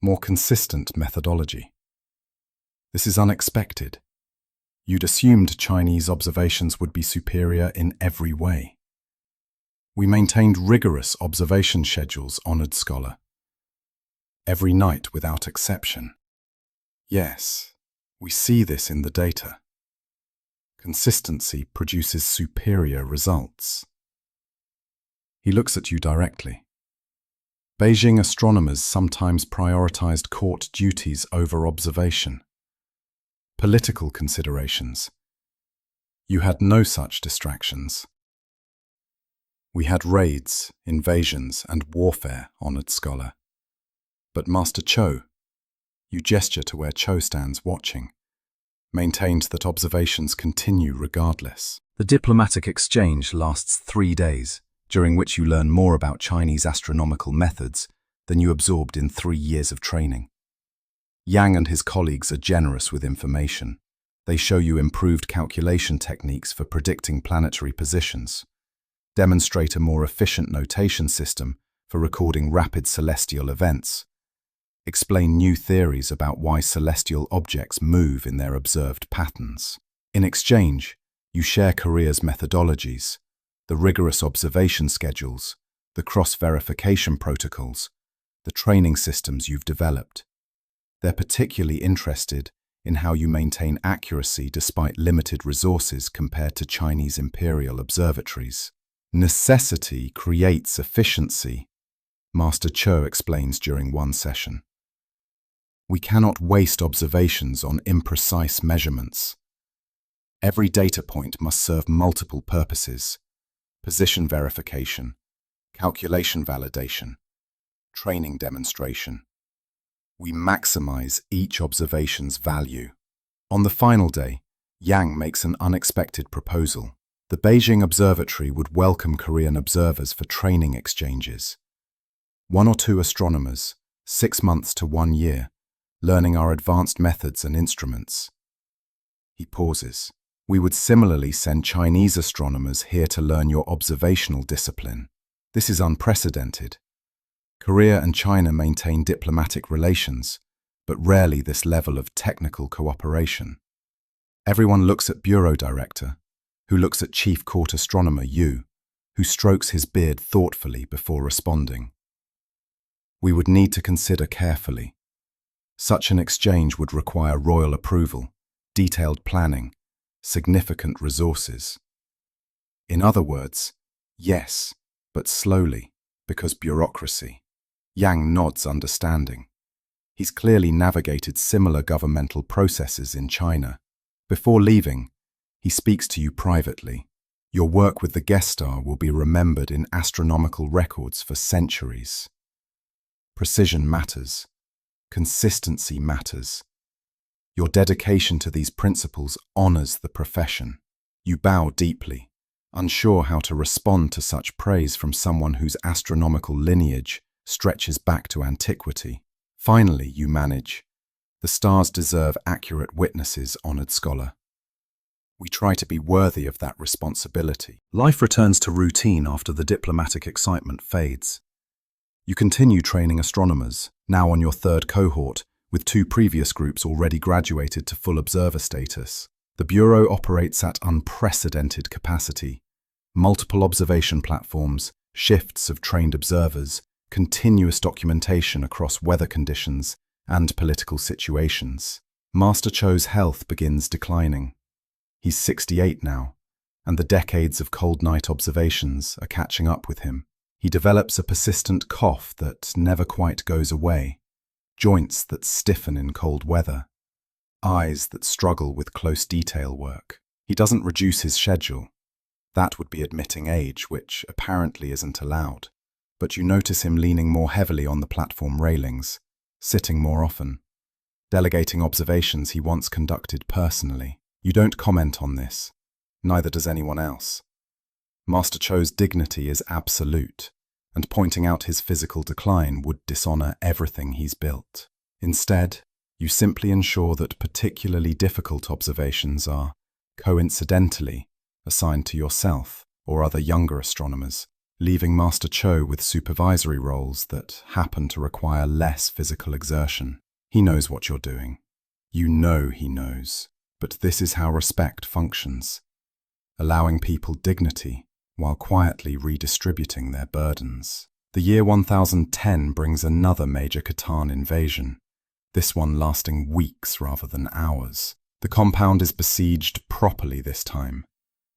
S2: more consistent methodology. This is unexpected. You'd assumed Chinese observations would be superior in every way. We maintained rigorous observation schedules, honored scholar. Every night without exception. Yes, we see this in the data. Consistency produces superior results. He looks at you directly. Beijing astronomers sometimes prioritized court duties over observation. Political considerations. You had no such distractions. We had raids, invasions, and warfare, honored scholar. But Master Cho, you gesture to where Cho stands watching, maintained that observations continue regardless. The diplomatic exchange lasts 3 days, during which you learn more about Chinese astronomical methods than you absorbed in 3 years of training. Yang and his colleagues are generous with information. They show you improved calculation techniques for predicting planetary positions, demonstrate a more efficient notation system for recording rapid celestial events, explain new theories about why celestial objects move in their observed patterns. In exchange, you share couriers' methodologies, the rigorous observation schedules, the cross-verification protocols, the training systems you've developed. They're particularly interested in how you maintain accuracy despite limited resources compared to Chinese imperial observatories. Necessity creates efficiency, Master Cho explains during one session. We cannot waste observations on imprecise measurements. Every data point must serve multiple purposes: position verification, calculation validation, training demonstration. We maximize each observation's value. On the final day, Yang makes an unexpected proposal. The Beijing Observatory would welcome Korean observers for training exchanges. 1 or 2 astronomers, 6 months to 1 year, learning our advanced methods and instruments. He pauses. We would similarly send Chinese astronomers here to learn your observational discipline. This is unprecedented. Korea and China maintain diplomatic relations, but rarely this level of technical cooperation. Everyone looks at Bureau Director, who looks at Chief Court Astronomer Yu, who strokes his beard thoughtfully before responding. We would need to consider carefully. Such an exchange would require royal approval, detailed planning, significant resources. In other words, yes, but slowly, because bureaucracy. Yang nods understanding. He's clearly navigated similar governmental processes in China. Before leaving, he speaks to you privately. Your work with the guest star will be remembered in astronomical records for centuries. Precision matters. Consistency matters. Your dedication to these principles honors the profession. You bow deeply, unsure how to respond to such praise from someone whose astronomical lineage stretches back to antiquity. Finally, you manage. The stars deserve accurate witnesses, honored scholar. We try to be worthy of that responsibility. Life returns to routine after the diplomatic excitement fades. You continue training astronomers, now on your 3rd cohort, with 2 previous groups already graduated to full observer status. The Bureau operates at unprecedented capacity. Multiple observation platforms, shifts of trained observers, continuous documentation across weather conditions and political situations. Master Cho's health begins declining. He's 68 now, and the decades of cold night observations are catching up with him. He develops a persistent cough that never quite goes away, joints that stiffen in cold weather, eyes that struggle with close detail work. He doesn't reduce his schedule. That would be admitting age, which apparently isn't allowed. But you notice him leaning more heavily on the platform railings, sitting more often, delegating observations he once conducted personally. You don't comment on this, neither does anyone else. Master Cho's dignity is absolute, and pointing out his physical decline would dishonor everything he's built. Instead, you simply ensure that particularly difficult observations are, coincidentally, assigned to yourself or other younger astronomers. leaving Master Cho with supervisory roles that happen to require less physical exertion. He knows what you're doing. You know he knows. But this is how respect functions, allowing people dignity while quietly redistributing their burdens. The year 1010 brings another major Khitan invasion, this one lasting weeks rather than hours. The compound is besieged properly this time.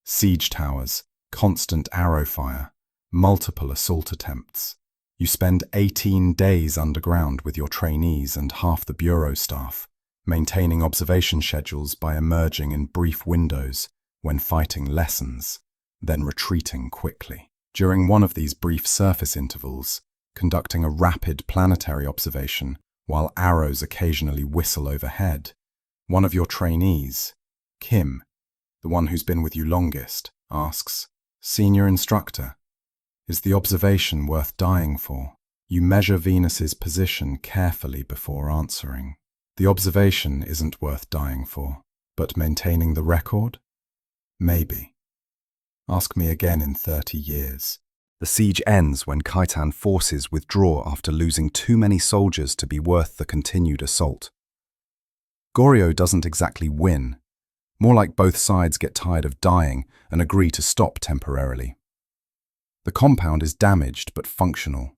S2: Siege towers, constant arrow fire, multiple assault attempts. You spend 18 days underground with your trainees and half the bureau staff, maintaining observation schedules by emerging in brief windows when fighting lessens, then retreating quickly. During one of these brief surface intervals, conducting a rapid planetary observation while arrows occasionally whistle overhead, one of your trainees, Kim, the one who's been with you longest, asks, "Senior instructor, is the observation worth dying for?" You measure Venus's position carefully before answering. The observation isn't worth dying for, but maintaining the record? Maybe. Ask me again in 30 years. The siege ends when Khitan forces withdraw after losing too many soldiers to be worth the continued assault. Goryeo doesn't exactly win, more like both sides get tired of dying and agree to stop temporarily. The compound is damaged but functional.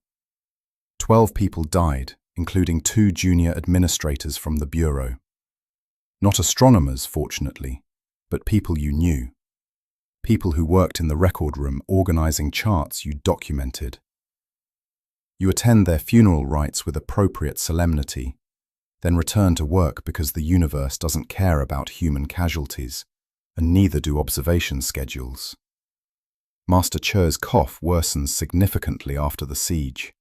S2: 12 people died, including 2 junior administrators from the bureau. Not astronomers, fortunately, but people you knew. People who worked in the record room organizing charts you documented. You attend their funeral rites with appropriate solemnity, then return to work because the universe doesn't care about human casualties, and neither do observation schedules. Master Cho's cough worsens significantly after the siege.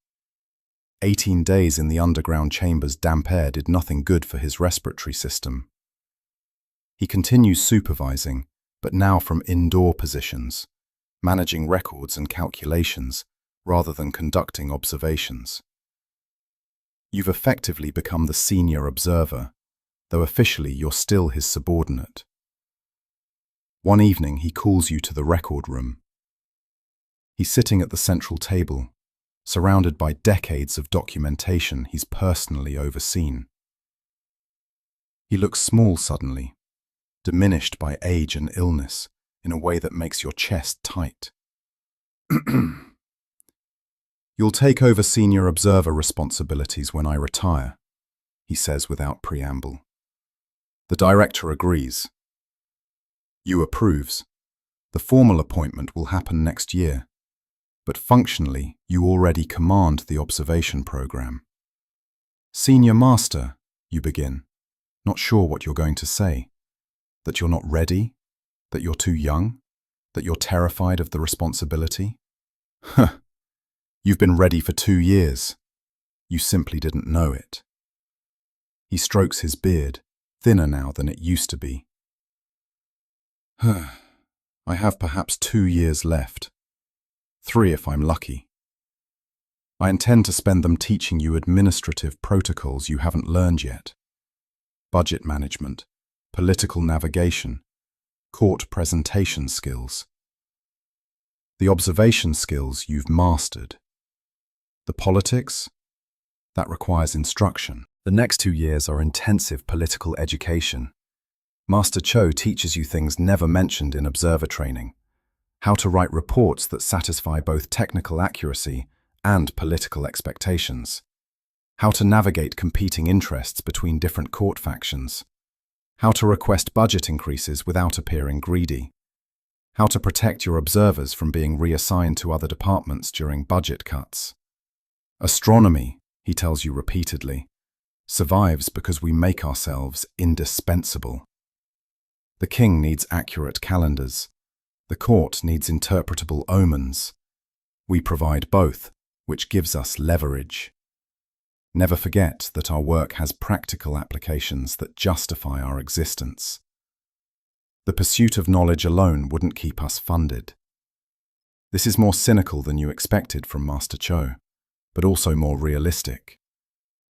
S2: 18 days in the underground chamber's damp air did nothing good for his respiratory system. He continues supervising, but now from indoor positions, managing records and calculations rather than conducting observations. You've effectively become the senior observer, though officially you're still his subordinate. One evening he calls you to the record room. He's sitting at the central table, surrounded by decades of documentation he's personally overseen. He looks small suddenly, diminished by age and illness in a way that makes your chest tight. "You'll take over senior observer responsibilities when I retire," he says without preamble. The director agrees. Yu approves. The formal appointment will happen next year, but functionally you already command the observation program. "Senior Master," you begin, not sure what you're going to say. That you're not ready? That you're too young? That you're terrified of the responsibility? Huh. You've been ready for 2 years. You simply didn't know it. He strokes his beard, thinner now than it used to be. I have perhaps 2 years left. 3 if I'm lucky. I intend to spend them teaching you administrative protocols you haven't learned yet. Budget management, political navigation, court presentation skills. The observation skills you've mastered. The politics? That requires instruction. The next 2 years are intensive political education. Master Cho teaches you things never mentioned in observer training. How to write reports that satisfy both technical accuracy and political expectations. How to navigate competing interests between different court factions. How to request budget increases without appearing greedy. How to protect your observers from being reassigned to other departments during budget cuts. Astronomy, he tells you repeatedly, survives because we make ourselves indispensable. The king needs accurate calendars. The court needs interpretable omens. We provide both, which gives us leverage. Never forget that our work has practical applications that justify our existence. The pursuit of knowledge alone wouldn't keep us funded. This is more cynical than you expected from Master Cho, but also more realistic.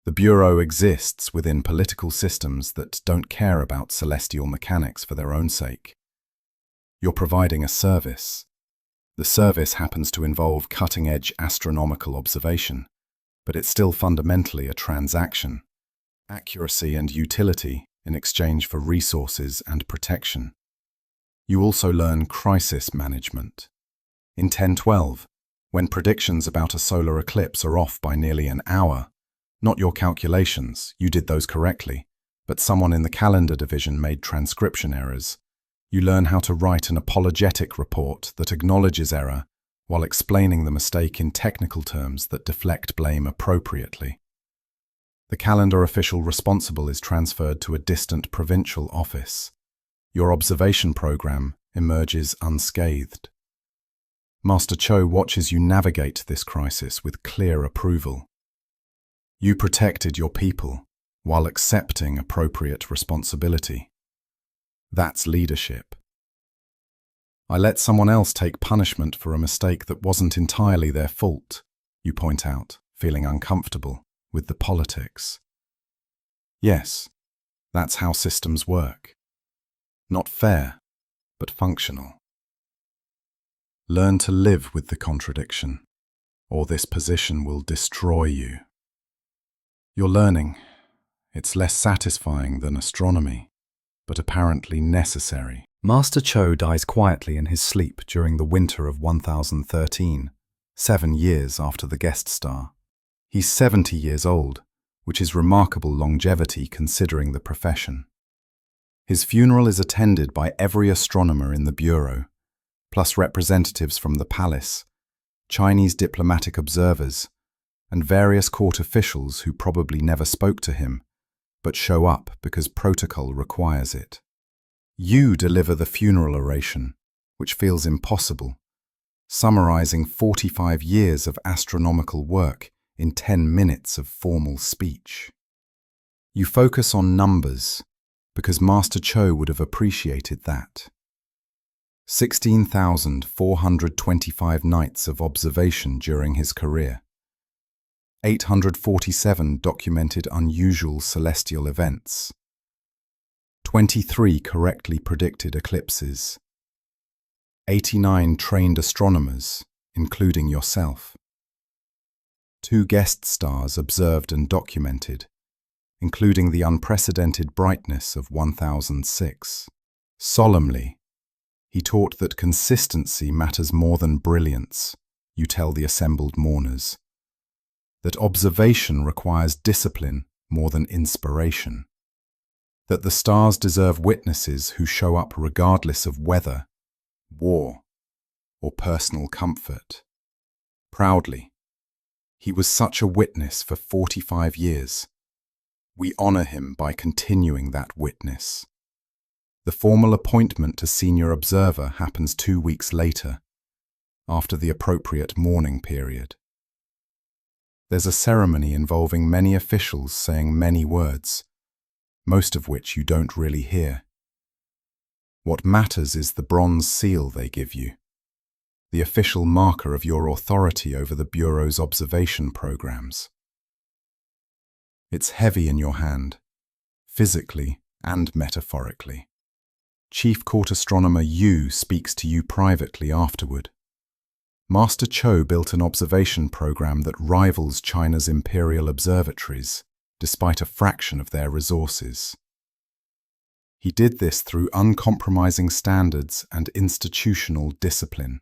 S2: The Bureau exists within political systems that don't care about celestial mechanics for their own sake. You're providing a service. The service happens to involve cutting-edge astronomical observation, but it's still fundamentally a transaction. Accuracy and utility in exchange for resources and protection. You also learn crisis management. In 1012, when predictions about a solar eclipse are off by nearly an hour, not your calculations, you did those correctly, but someone in the calendar division made transcription errors. You learn how to write an apologetic report that acknowledges error while explaining the mistake in technical terms that deflect blame appropriately. The calendar official responsible is transferred to a distant provincial office. Your observation program emerges unscathed. Master Cho watches you navigate this crisis with clear approval. You protected your people while accepting appropriate responsibility. That's leadership. I let someone else take punishment for a mistake that wasn't entirely their fault, you point out, feeling uncomfortable with the politics. Yes, that's how systems work. Not fair, but functional. Learn to live with the contradiction, or this position will destroy you. You're learning. It's less satisfying than astronomy, but apparently necessary. Master Cho dies quietly in his sleep during the winter of 1013, 7 years after the guest star. He's 70 years old, which is remarkable longevity considering the profession. His funeral is attended by every astronomer in the bureau, plus representatives from the palace, Chinese diplomatic observers, and various court officials who probably never spoke to him, but show up because protocol requires it. You deliver the funeral oration, which feels impossible, summarizing 45 years of astronomical work in 10 minutes of formal speech. You focus on numbers, because Master Cho would have appreciated that. 16,425 nights of observation during his career. 847 documented unusual celestial events. 23 correctly predicted eclipses. 89 trained astronomers, including yourself. 2 guest stars observed and documented, including the unprecedented brightness of 1006. Solemnly, he taught that consistency matters more than brilliance, you tell the assembled mourners. That observation requires discipline more than inspiration. That the stars deserve witnesses who show up regardless of weather, war, or personal comfort. Proudly, he was such a witness for 45 years. We honor him by continuing that witness. The formal appointment to senior observer happens 2 weeks later, after the appropriate mourning period. There's a ceremony involving many officials saying many words, most of which you don't really hear. What matters is the bronze seal they give you, the official marker of your authority over the Bureau's observation programs. It's heavy in your hand, physically and metaphorically. Chief Court Astronomer Yu speaks to you privately afterward. Master Cho built an observation program that rivals China's imperial observatories, despite a fraction of their resources. He did this through uncompromising standards and institutional discipline.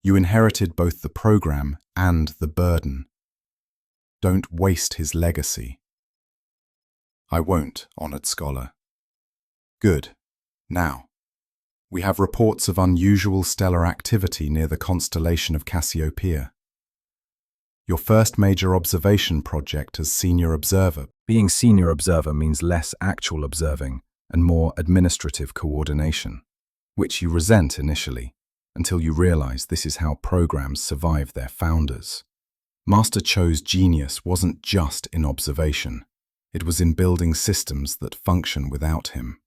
S2: You inherited both the program and the burden. Don't waste his legacy. I won't, honored scholar. Good. Now, we have reports of unusual stellar activity near the constellation of Cassiopeia. Your first major observation project as senior observer. Being senior observer means less actual observing and more administrative coordination, which you resent initially, until you realize this is how programs survive their founders. Master Cho's genius wasn't just in observation. It was in building systems that function without him.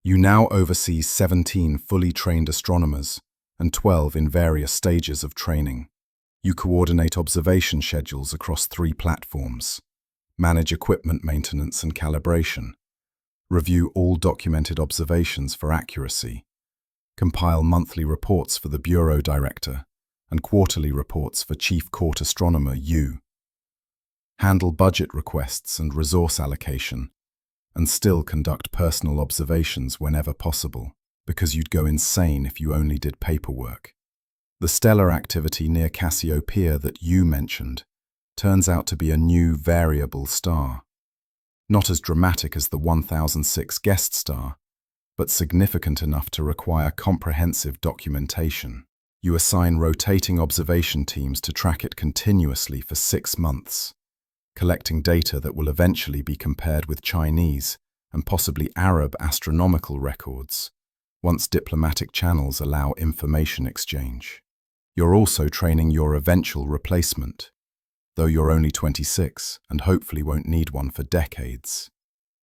S2: You now oversee 17 fully trained astronomers and 12 in various stages of training. You coordinate observation schedules across 3 platforms, manage equipment maintenance and calibration, review all documented observations for accuracy, compile monthly reports for the bureau director, and quarterly reports for Chief Court Astronomer Yu, handle budget requests and resource allocation, and still conduct personal observations whenever possible, because you'd go insane if you only did paperwork. The stellar activity near Cassiopeia that you mentioned turns out to be a new variable star. Not as dramatic as the 1006 guest star, but significant enough to require comprehensive documentation. You assign rotating observation teams to track it continuously for 6 months, collecting data that will eventually be compared with Chinese and possibly Arab astronomical records, once diplomatic channels allow information exchange. You're also training your eventual replacement, though you're only 26 and hopefully won't need one for decades.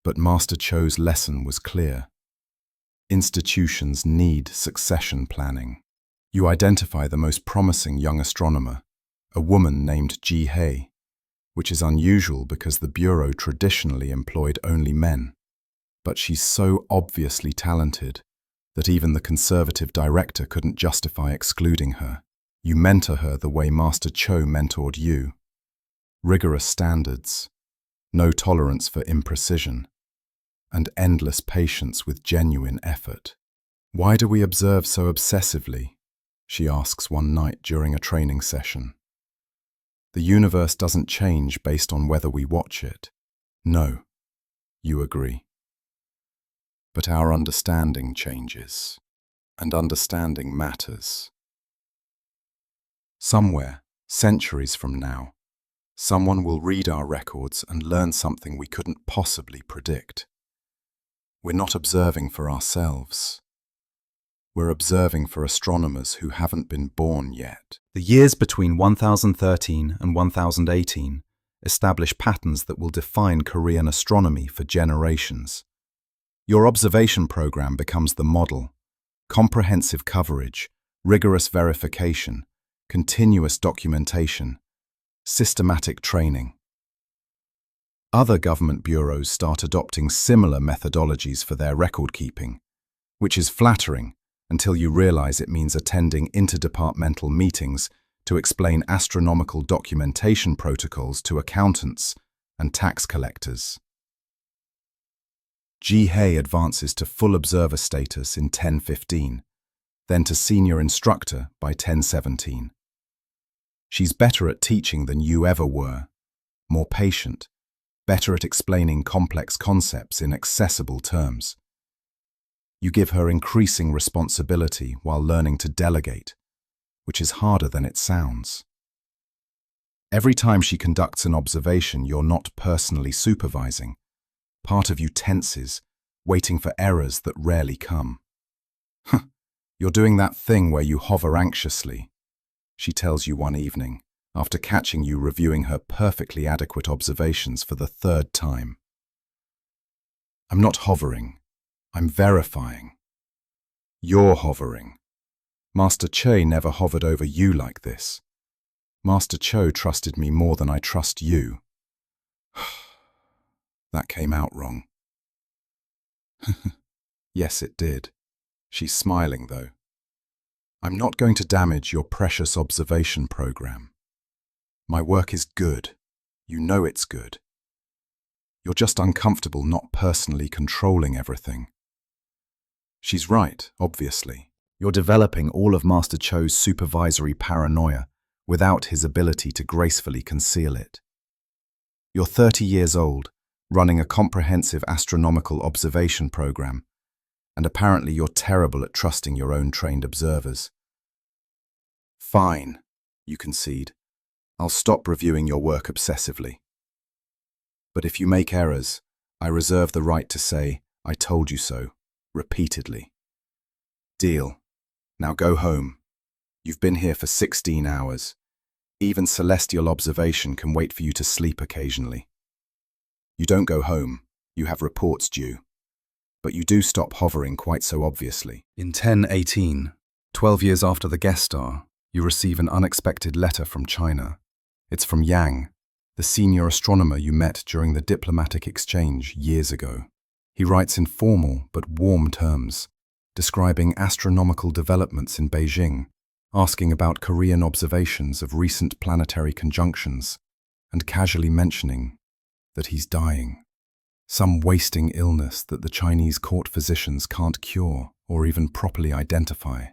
S2: But Master Cho's lesson was clear. Institutions need succession planning. You identify the most promising young astronomer, a woman named Ji He, which is unusual because the Bureau traditionally employed only men. But she's so obviously talented that even the conservative director couldn't justify excluding her. You mentor her the way Master Cho mentored you. Rigorous standards, no tolerance for imprecision, and endless patience with genuine effort. "Why do we observe so obsessively?" she asks one night during a training session. "The universe doesn't change based on whether we watch it." "No," you agree. "But our understanding changes, and understanding matters. Somewhere, centuries from now, someone will read our records and learn something we couldn't possibly predict. We're not observing for ourselves. We're observing for astronomers who haven't been born yet." The years between 1013 and 1018 establish patterns that will define Korean astronomy for generations. Your observation program becomes the model: comprehensive coverage, rigorous verification, continuous documentation, systematic training. Other government bureaus start adopting similar methodologies for their record-keeping, which is flattering until you realize it means attending interdepartmental meetings to explain astronomical documentation protocols to accountants and tax collectors. Ji He advances to full observer status in 1015, then to senior instructor by 1017. She's better at teaching than you ever were, more patient, better at explaining complex concepts in accessible terms. You give her increasing responsibility while learning to delegate, which is harder than it sounds. Every time she conducts an observation you're not personally supervising, part of you tenses, waiting for errors that rarely come. "You're doing that thing where you hover anxiously," she tells you one evening, after catching you reviewing her perfectly adequate observations for the 3rd time. "I'm not hovering. I'm verifying." "You're hovering. Master Che never hovered over you like this. Master Cho trusted me more than I trust you." That came out wrong. Yes, it did. She's smiling, though. "I'm not going to damage your precious observation program. My work is good. You know it's good. You're just uncomfortable not personally controlling everything." She's right, obviously. You're developing all of Master Cho's supervisory paranoia without his ability to gracefully conceal it. You're 30 years old, running a comprehensive astronomical observation program, and apparently you're terrible at trusting your own trained observers. "Fine," you concede. "I'll stop reviewing your work obsessively. But if you make errors, I reserve the right to say, 'I told you so,' repeatedly." "Deal. Now go home. You've been here for 16 hours. Even celestial observation can wait for you to sleep occasionally. You don't go home. You have reports due. But you do stop hovering quite so obviously." In 1018, 12 years after the guest star, you receive an unexpected letter from China. It's from Yang, the senior astronomer you met during the diplomatic exchange years ago. He writes in formal but warm terms,
S1: describing astronomical developments in Beijing, asking about Korean observations of recent planetary conjunctions, and casually mentioning that he's dying. Some wasting illness that the Chinese court physicians can't cure or even properly identify.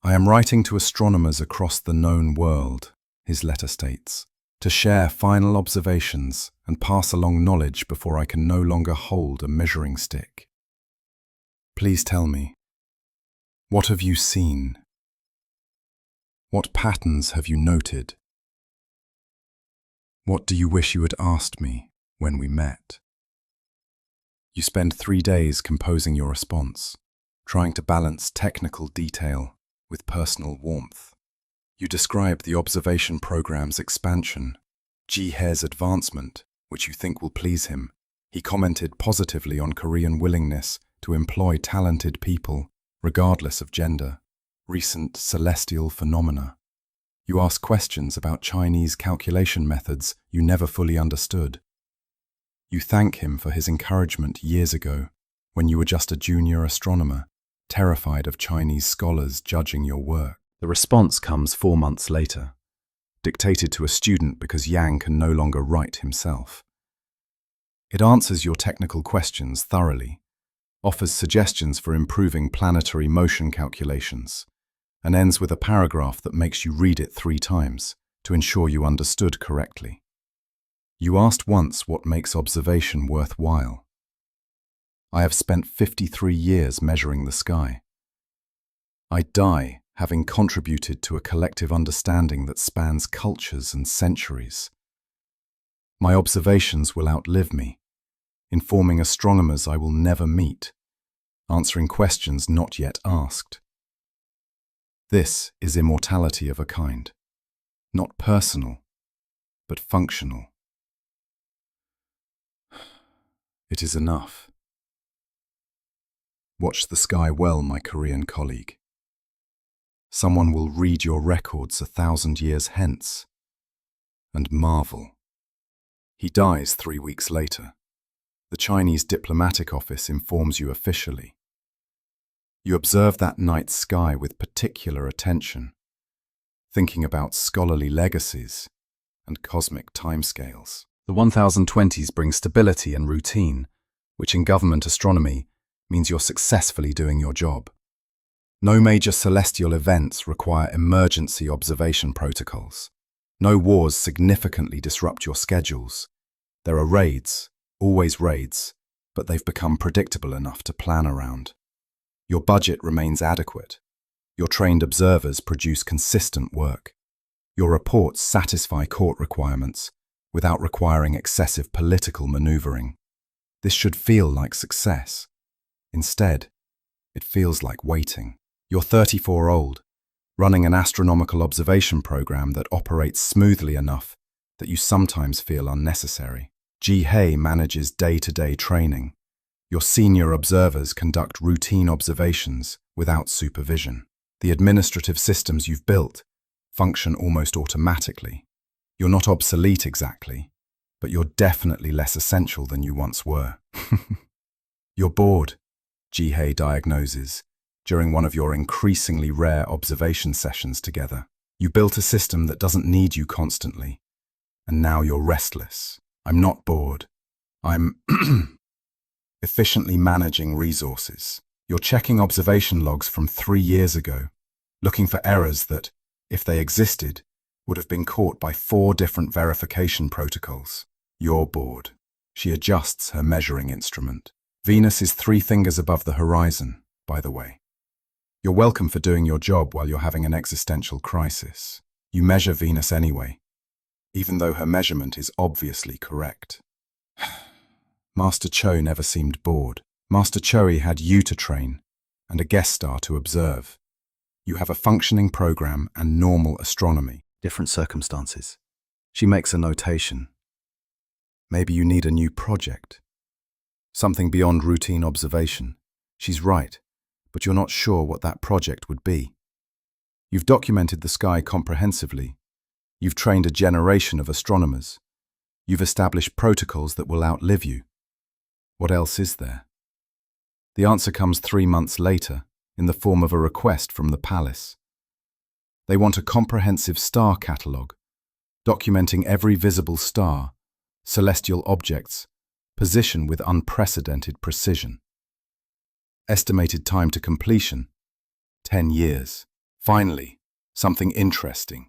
S1: I am writing to astronomers across the known world, his letter states, to share final observations and pass along knowledge before I can no longer hold a measuring stick. Please tell me, what have you seen? What patterns have you noted? What do you wish you had asked me when we met? You spend 3 days composing your response, trying to balance technical detail with personal warmth. You describe the observation program's expansion, Ji He's advancement, which you think will please him. He commented positively on Korean willingness to employ talented people, regardless of gender, recent celestial phenomena. You ask questions about Chinese calculation methods you never fully understood. You thank him for his encouragement years ago, when you were just a junior astronomer, terrified of Chinese scholars judging your work. The response comes 4 months later, dictated to a student because Yang can no longer write himself. It answers your technical questions thoroughly, offers suggestions for improving planetary motion calculations, and ends with a paragraph that makes you read it 3 times to ensure you understood correctly. You asked once what makes observation worthwhile. I have spent 53 years measuring the sky. I die having contributed to a collective understanding that spans cultures and centuries. My observations will outlive me, informing astronomers I will never meet, answering questions not yet asked. This is immortality of a kind, not personal, but functional. It is enough. Watch the sky well, my Korean colleague. Someone will read your records 1,000 years hence and marvel. He dies 3 weeks later. The Chinese diplomatic office informs you officially. You observe that night sky with particular attention, thinking about scholarly legacies and cosmic timescales. The 1020s bring stability and routine, which in government astronomy means you're successfully doing your job. No major celestial events require emergency observation protocols. No wars significantly disrupt your schedules. There are raids, always raids, but they've become predictable enough to plan around. Your budget remains adequate. Your trained observers produce consistent work. Your reports satisfy court requirements without requiring excessive political maneuvering. This should feel like success. Instead, it feels like waiting. You're 34 old, running an astronomical observation program that operates smoothly enough that you sometimes feel unnecessary. Ji He manages day-to-day training. Your senior observers conduct routine observations without supervision. The administrative systems you've built function almost automatically. You're not obsolete exactly, but you're definitely less essential than you once were. You're bored, Ji He diagnoses, during one of your increasingly rare observation sessions together. You built a system that doesn't need you constantly, and now you're restless. I'm not bored. I'm efficiently managing resources. You're checking observation logs from 3 years ago, looking for errors that, if they existed, would have been caught by 4 different verification protocols. You're bored. She adjusts her measuring instrument. Venus is 3 fingers above the horizon, by the way. You're welcome for doing your job while you're having an existential crisis. You measure Venus anyway, even though her measurement is obviously correct. Master Cho never seemed bored. Master Choi had you to train and a guest star to observe. You have a functioning program and normal astronomy. Different circumstances. She makes a notation. Maybe you need a new project. Something beyond routine observation. She's right, but you're not sure what that project would be. You've documented the sky comprehensively. You've trained a generation of astronomers. You've established protocols that will outlive you. What else is there?
S2: The answer comes 3 months later, in the form of a request from the palace. They want a comprehensive star catalogue, documenting every visible star, celestial objects, position with unprecedented precision. Estimated time to completion, 10 years. Finally, something interesting.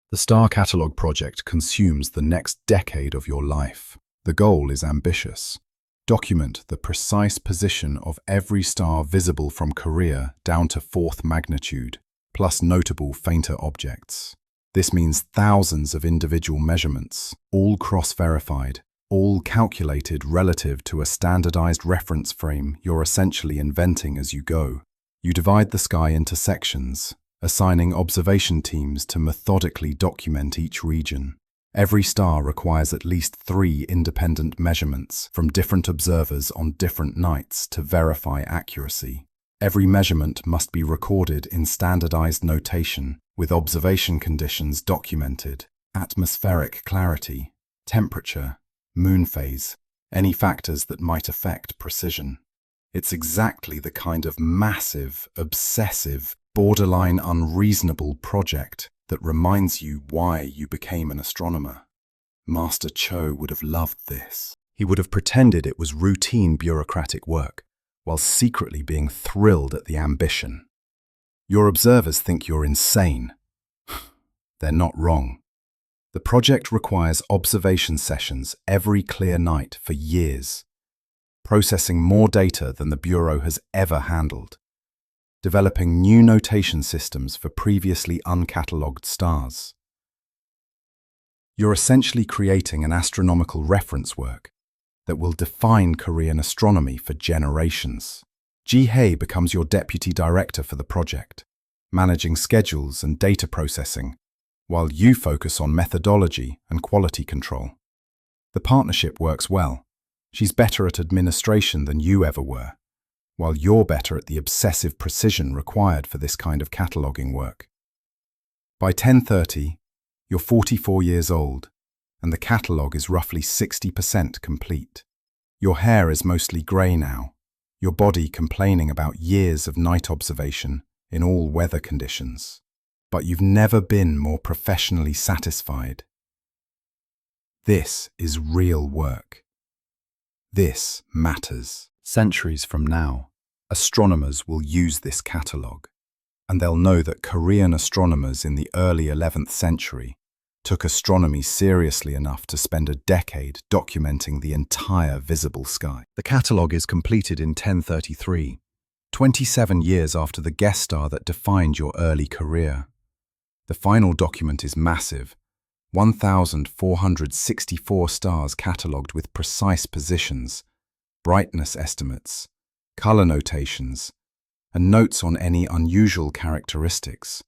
S2: The Star Catalogue project consumes the next decade of your life. The goal is ambitious. Document the precise position of every star visible from Korea down to 4th magnitude, plus notable fainter objects. This means thousands of individual measurements, all cross-verified, all calculated relative to a standardized reference frame you're essentially inventing as you go. You divide the sky into sections, assigning observation teams to methodically document each region. Every star requires at least 3 independent measurements from different observers on different nights to verify accuracy. Every measurement must be recorded in standardized notation, with observation conditions documented, atmospheric clarity, temperature, moon phase, any factors that might affect precision. It's exactly the kind of massive, obsessive, borderline unreasonable project that reminds you why you became an astronomer. Master Cho would have loved this. He would have pretended it was routine bureaucratic work, while secretly being thrilled at the ambition. Your observers think you're insane. They're not wrong. The project requires observation sessions every clear night for years, processing more data than the Bureau has ever handled, developing new notation systems for previously uncatalogued stars. You're essentially creating an astronomical reference work that will define Korean astronomy for generations. Ji-hae becomes your deputy director for the project, managing schedules and data processing, while you focus on methodology and quality control. The partnership works well. She's better at administration than you ever were, while you're better at the obsessive precision required for this kind of cataloguing work. By 10:30, you're 44 years old, and the catalogue is roughly 60% complete. Your hair is mostly grey now, your body complaining about years of night observation in all weather conditions. But you've never been more professionally satisfied. This is real work. This matters. Centuries from now, astronomers will use this catalogue, and they'll know that Korean astronomers in the early 11th century took astronomy seriously enough to spend a decade documenting the entire visible sky. The catalogue is completed in 1033, 27 years after the guest star that defined your early career. The final document is massive, 1,464 stars catalogued with precise positions, brightness estimates, color notations, and notes on any unusual characteristics.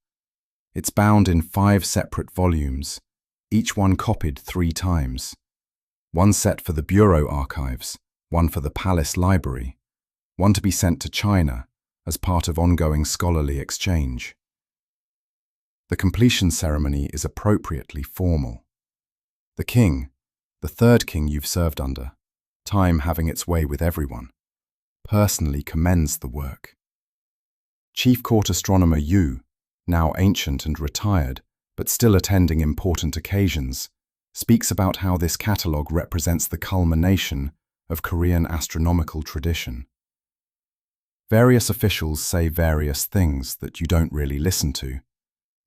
S2: It's bound in 5 separate volumes, each one copied 3 times. One set for the Bureau archives, one for the Palace Library, one to be sent to China as part of ongoing scholarly exchange. The completion ceremony is appropriately formal. The king, the 3rd king you've served under, time having its way with everyone, personally commends the work. Chief Court Astronomer Yu, now ancient and retired, but still attending important occasions, speaks about how this catalogue represents the culmination of Korean astronomical tradition. Various officials say various things that you don't really listen to,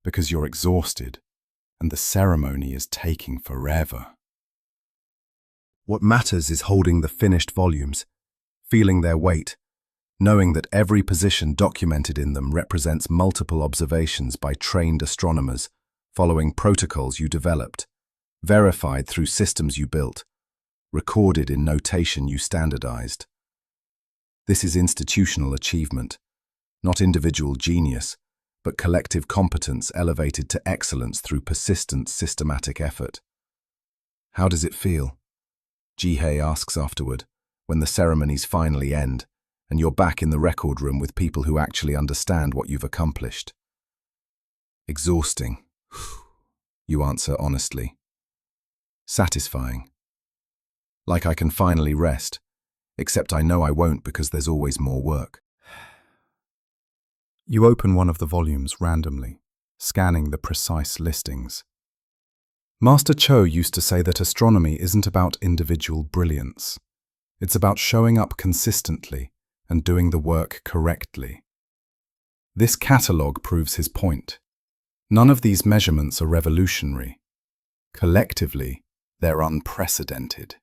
S2: because you're exhausted, and the ceremony is taking forever. What matters is holding the finished volumes, feeling their weight, knowing that every position documented in them represents multiple observations by trained astronomers, following protocols you developed, verified through systems you built, recorded in notation you standardized. This is institutional achievement, not individual genius, but collective competence elevated to excellence through persistent, systematic effort. How does it feel? Ji-hae asks afterward, when the ceremonies finally end, and you're back in the record room with people who actually understand what you've accomplished. Exhausting, you answer honestly. Satisfying. Like I can finally rest, Except I know I won't because there's always more work.
S1: You open one of the volumes randomly, scanning the precise listings. Master Cho used to say that astronomy isn't about individual brilliance. It's about showing up consistently and doing the work correctly. This catalogue proves his point. None of these measurements are revolutionary. Collectively, they're unprecedented.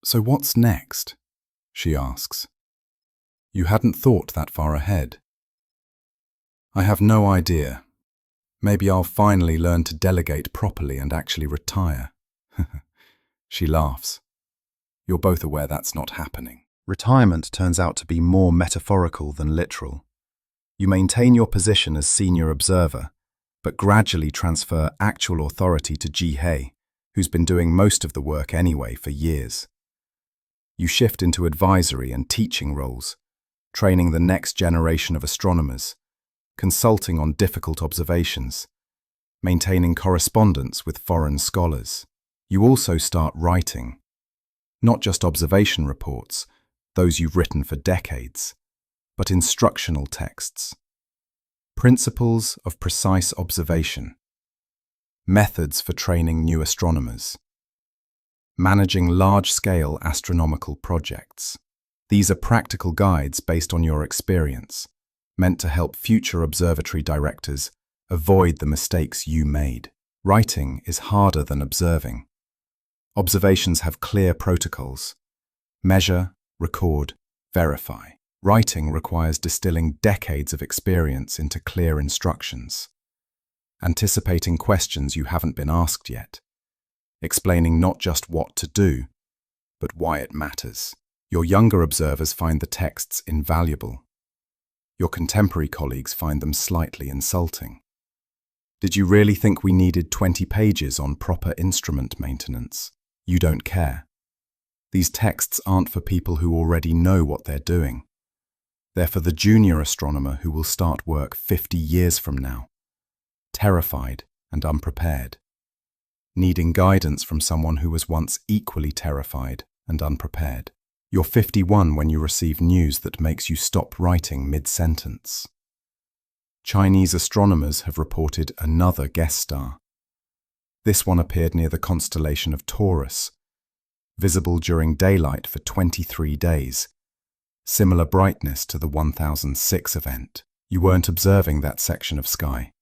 S1: So what's next? She asks. You hadn't thought that far ahead. I have no idea. Maybe I'll finally learn to delegate properly and actually retire. She laughs. You're both aware that's not happening.
S2: Retirement turns out to be more metaphorical than literal. You maintain your position as senior observer, but gradually transfer actual authority to Ji-hei, who's been doing most of the work anyway for years. You shift into advisory and teaching roles, training the next generation of astronomers, consulting on difficult observations, maintaining correspondence with foreign scholars. You also start writing, not just observation reports, those you've written for decades, but instructional texts. Principles of precise observation. Methods for training new astronomers. Managing large-scale astronomical projects. These are practical guides based on your experience, meant to help future observatory directors avoid the mistakes you made. Writing is harder than observing. Observations have clear protocols. Measure, record, verify. Writing requires distilling decades of experience into clear instructions. Anticipating questions you haven't been asked yet. Explaining not just what to do, but why it matters. Your younger observers find the texts invaluable. Your contemporary colleagues find them slightly insulting. Did you really think we needed 20 pages on proper instrument maintenance? You don't care. These texts aren't for people who already know what they're doing. They're for the junior astronomer who will start work 50 years from now, terrified and unprepared, needing guidance from someone who was once equally terrified and unprepared. You're 51 when you receive news that makes you stop writing mid-sentence. Chinese astronomers have reported another guest star. This one appeared near the constellation of Taurus, visible during daylight for 23 days. Similar brightness to the 1006 event. You weren't observing that section of sky.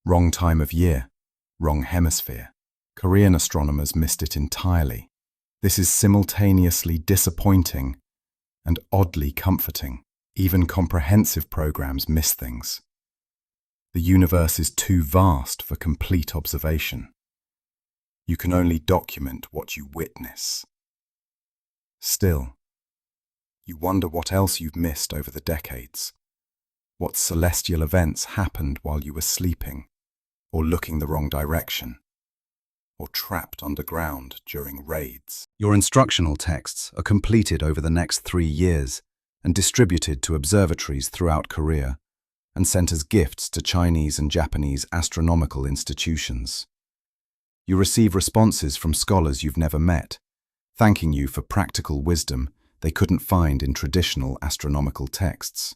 S2: Wrong time of year, wrong hemisphere. Korean astronomers missed it entirely. This is simultaneously disappointing and oddly comforting. Even comprehensive programs miss things. The universe is too vast for complete observation. You can only document what you witness. Still, you wonder what else you've missed over the decades. What celestial events happened while you were sleeping, or looking the wrong direction, or trapped underground during raids. Your instructional texts are completed over the next 3 years and distributed to observatories throughout Korea and sent as gifts to Chinese and Japanese astronomical institutions. You receive responses from scholars you've never met, thanking you for practical wisdom they couldn't find in traditional astronomical texts.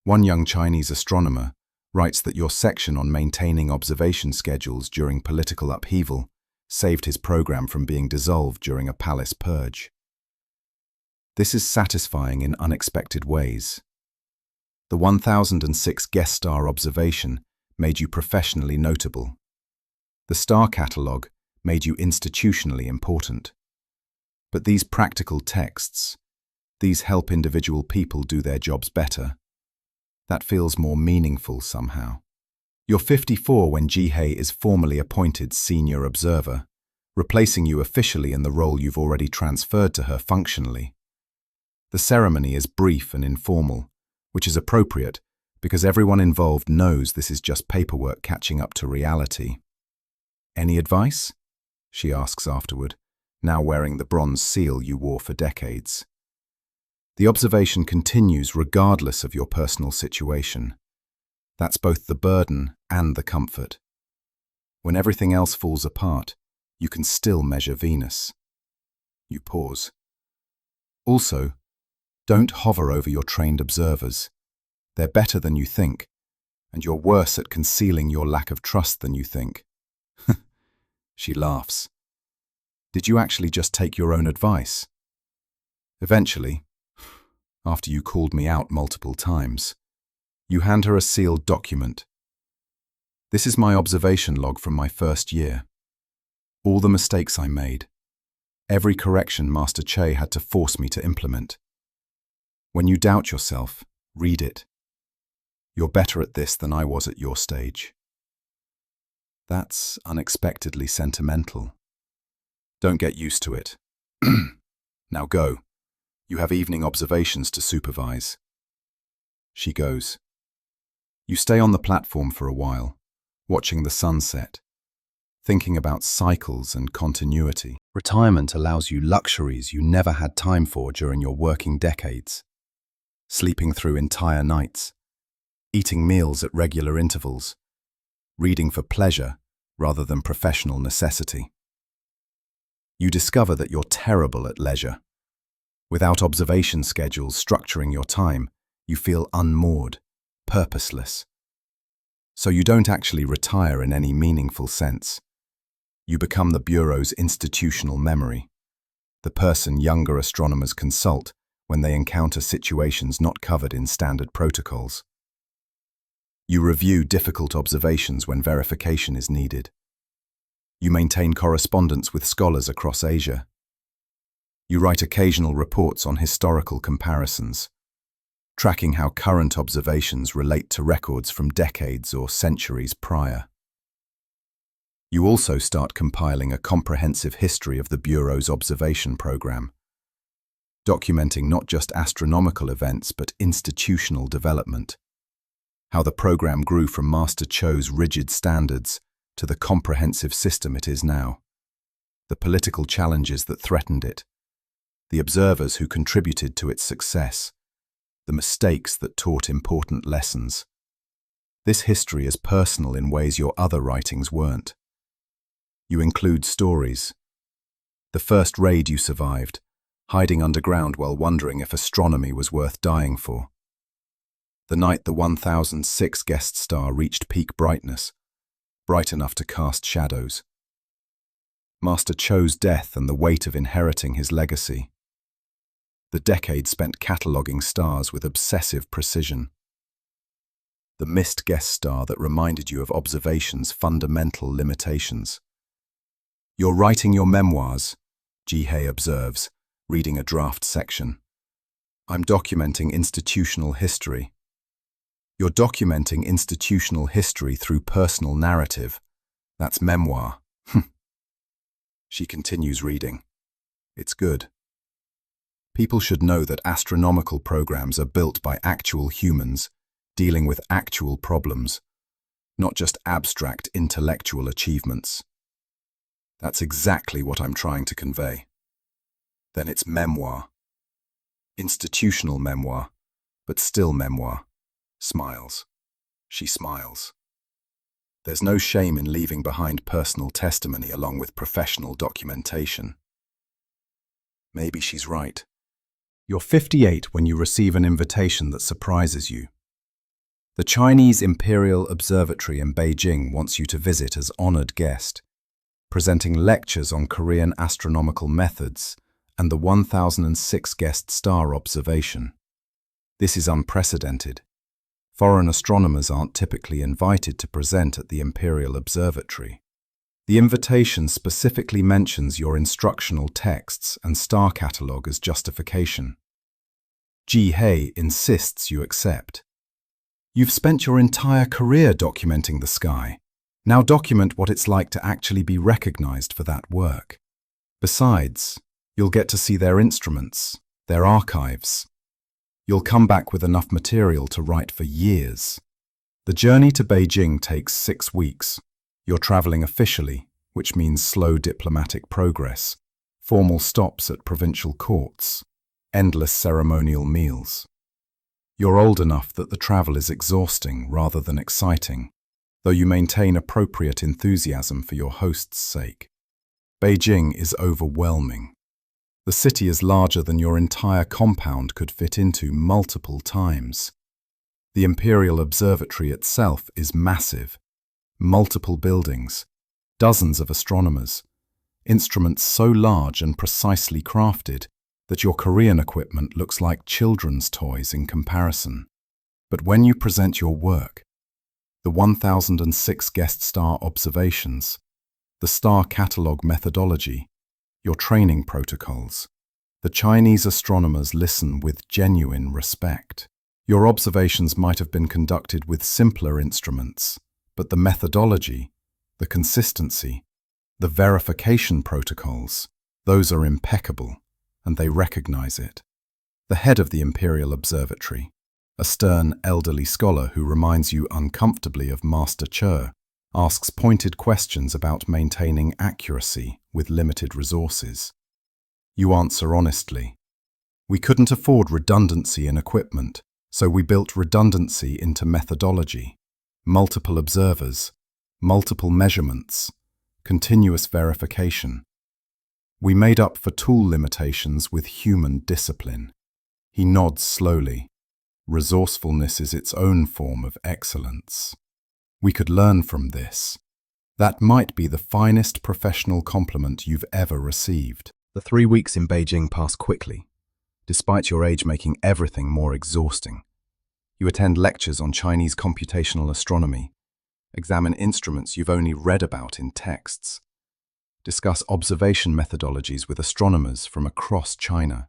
S2: One young Chinese astronomer writes that your section on maintaining observation schedules during political upheaval saved his program from being dissolved during a palace purge. This is satisfying in unexpected ways. The 1006 guest star observation made you professionally notable. The star catalogue made you institutionally important. But these practical texts, these help individual people do their jobs better. That feels more meaningful somehow. You're 54 when Ji-hei is formally appointed senior observer, replacing you officially in the role you've already transferred to her functionally. The ceremony is brief and informal, which is appropriate because everyone involved knows this is just paperwork catching up to reality. Any advice? She asks afterward, now wearing the bronze seal you wore for decades. The observation continues regardless of your personal situation. That's both the burden and the comfort. When everything else falls apart, you can still measure Venus. You pause. Also, don't hover over your trained observers. They're better than you think, and you're worse at concealing your lack of trust than you think. She laughs. Did you actually just take your own advice? Eventually, after you called me out multiple times, you hand her a sealed document. This is my observation log from my first year. All the mistakes I made. Every correction Master Che had to force me to implement. When you doubt yourself, read it. You're better at this than I was at your stage. That's unexpectedly sentimental. Don't get used to it. Now go. You have evening observations to supervise. She goes. You stay on the platform for a while, watching the sunset, thinking about cycles and continuity. Retirement allows you luxuries you never had time for during your working decades. Sleeping through entire nights, eating meals at regular intervals, reading for pleasure rather than professional necessity. You discover that you're terrible at leisure. Without observation schedules structuring your time, you feel unmoored, purposeless. So you don't actually retire in any meaningful sense. You become the Bureau's institutional memory, the person younger astronomers consult when they encounter situations not covered in standard protocols. You review difficult observations when verification is needed. You maintain correspondence with scholars across Asia. You write occasional reports on historical comparisons, tracking how current observations relate to records from decades or centuries prior. You also start compiling a comprehensive history of the Bureau's observation program, documenting not just astronomical events but institutional development, how the program grew from Master Cho's rigid standards to the comprehensive system it is now, the political challenges that threatened it, the observers who contributed to its success, the mistakes that taught important lessons. This history is personal in ways your other writings weren't. You include stories. The first raid you survived, hiding underground while wondering if astronomy was worth dying for. The night the 1006 guest star reached peak brightness, bright enough to cast shadows. Master Cho's death and the weight of inheriting his legacy. The decade spent cataloguing stars with obsessive precision. The missed guest star that reminded you of observation's fundamental limitations. You're writing your memoirs, Jihei observes, reading a draft section. I'm documenting institutional history. You're documenting institutional history through personal narrative. That's memoir. She continues reading. It's good. People should know that astronomical programs are built by actual humans, dealing with actual problems, not just abstract intellectual achievements. That's exactly what I'm trying to convey. Then it's memoir. Institutional memoir, but still memoir. Smiles. She smiles. There's no shame in leaving behind personal testimony along with professional documentation. Maybe she's right. You're 58 when you receive an invitation that surprises you. The Chinese Imperial Observatory in Beijing wants you to visit as honored guest, presenting lectures on Korean astronomical methods and the 1006 guest star observation. This is unprecedented. Foreign astronomers aren't typically invited to present at the Imperial Observatory. The invitation specifically mentions your instructional texts and star catalogue as justification. Jihei insists you accept. You've spent your entire career documenting the sky. Now document what it's like to actually be recognized for that work. Besides, you'll get to see their instruments, their archives. You'll come back with enough material to write for years. The journey to Beijing takes 6 weeks. You're traveling officially, which means slow diplomatic progress, formal stops at provincial courts, endless ceremonial meals. You're old enough that the travel is exhausting rather than exciting, though you maintain appropriate enthusiasm for your host's sake. Beijing is overwhelming. The city is larger than your entire compound could fit into multiple times. The Imperial Observatory itself is massive. Multiple buildings, dozens of astronomers, instruments so large and precisely crafted that your Korean equipment looks like children's toys in comparison. But when you present your work, the 1006 guest star observations, the star catalogue methodology, your training protocols, the Chinese astronomers listen with genuine respect. Your observations might have been conducted with simpler instruments, but the methodology, the consistency, the verification protocols, those are impeccable, and they recognize it. The head of the Imperial Observatory, a stern, elderly scholar who reminds you uncomfortably of Master Che, asks pointed questions about maintaining accuracy with limited resources. You answer honestly. We couldn't afford redundancy in equipment, so we built redundancy into methodology. Multiple observers, multiple measurements, continuous verification. We made up for tool limitations with human discipline. He nods slowly. Resourcefulness is its own form of excellence. We could learn from this. That might be the finest professional compliment you've ever received.
S1: The 3 weeks in Beijing pass quickly, despite your age making everything more exhausting. You attend lectures on Chinese computational astronomy, examine instruments you've only read about in texts, discuss observation methodologies with astronomers from across China.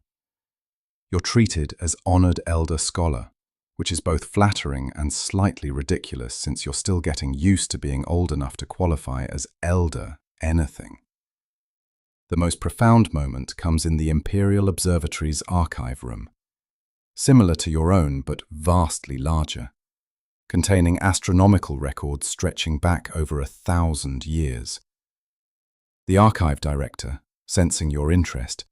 S1: You're treated as honored elder scholar, which is both flattering and slightly ridiculous since you're still getting used to being old enough to qualify as elder anything. The most profound moment comes in the Imperial Observatory's archive room, similar to your own but vastly larger, containing astronomical records stretching back over 1,000 years. The archive director, sensing your interest,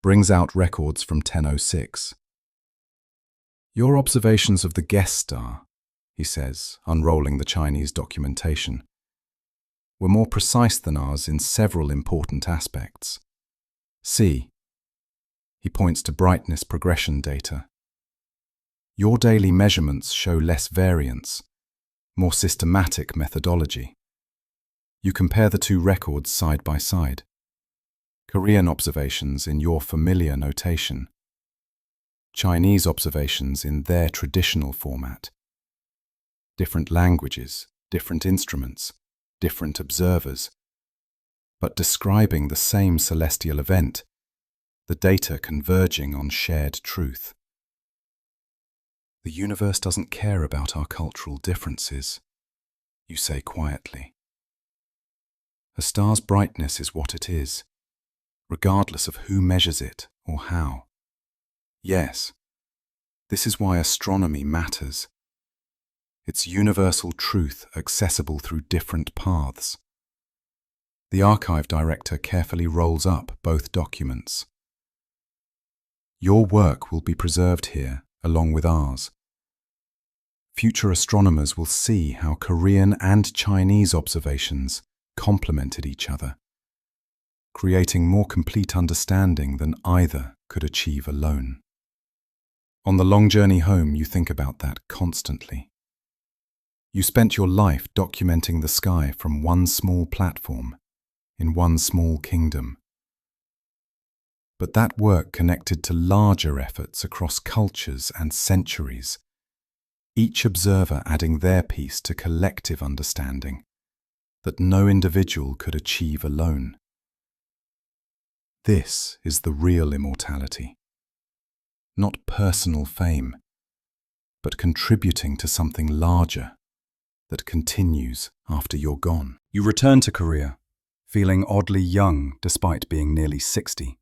S1: brings out records from 1006. Your observations of the guest star, he says, unrolling the Chinese documentation, were more precise than ours in several important aspects. See, he points to brightness progression data. Your daily measurements show less variance, more systematic methodology. You compare the two records side by side. Korean observations in your familiar notation, Chinese observations in their traditional format. Different languages, different instruments, different observers, but describing the same celestial event, the data converging on shared truth. The universe doesn't care about our cultural differences, you say quietly. A star's brightness is what it is, regardless of who measures it or how. Yes, this is why astronomy matters. It's universal truth accessible through different paths. The archive director carefully rolls up both documents. Your work will be preserved here along with ours. Future astronomers will see how Korean and Chinese observations complemented each other, creating more complete understanding than either could achieve alone. On the long journey home, you think about that constantly. You spent your life documenting the sky from one small platform, in one small kingdom. But that work connected to larger efforts across cultures and centuries, each observer adding their piece to collective understanding that no individual could achieve alone. This is the real immortality. Not personal fame, but contributing to something larger that continues after you're gone. You return to Korea, feeling oddly young despite being nearly 60.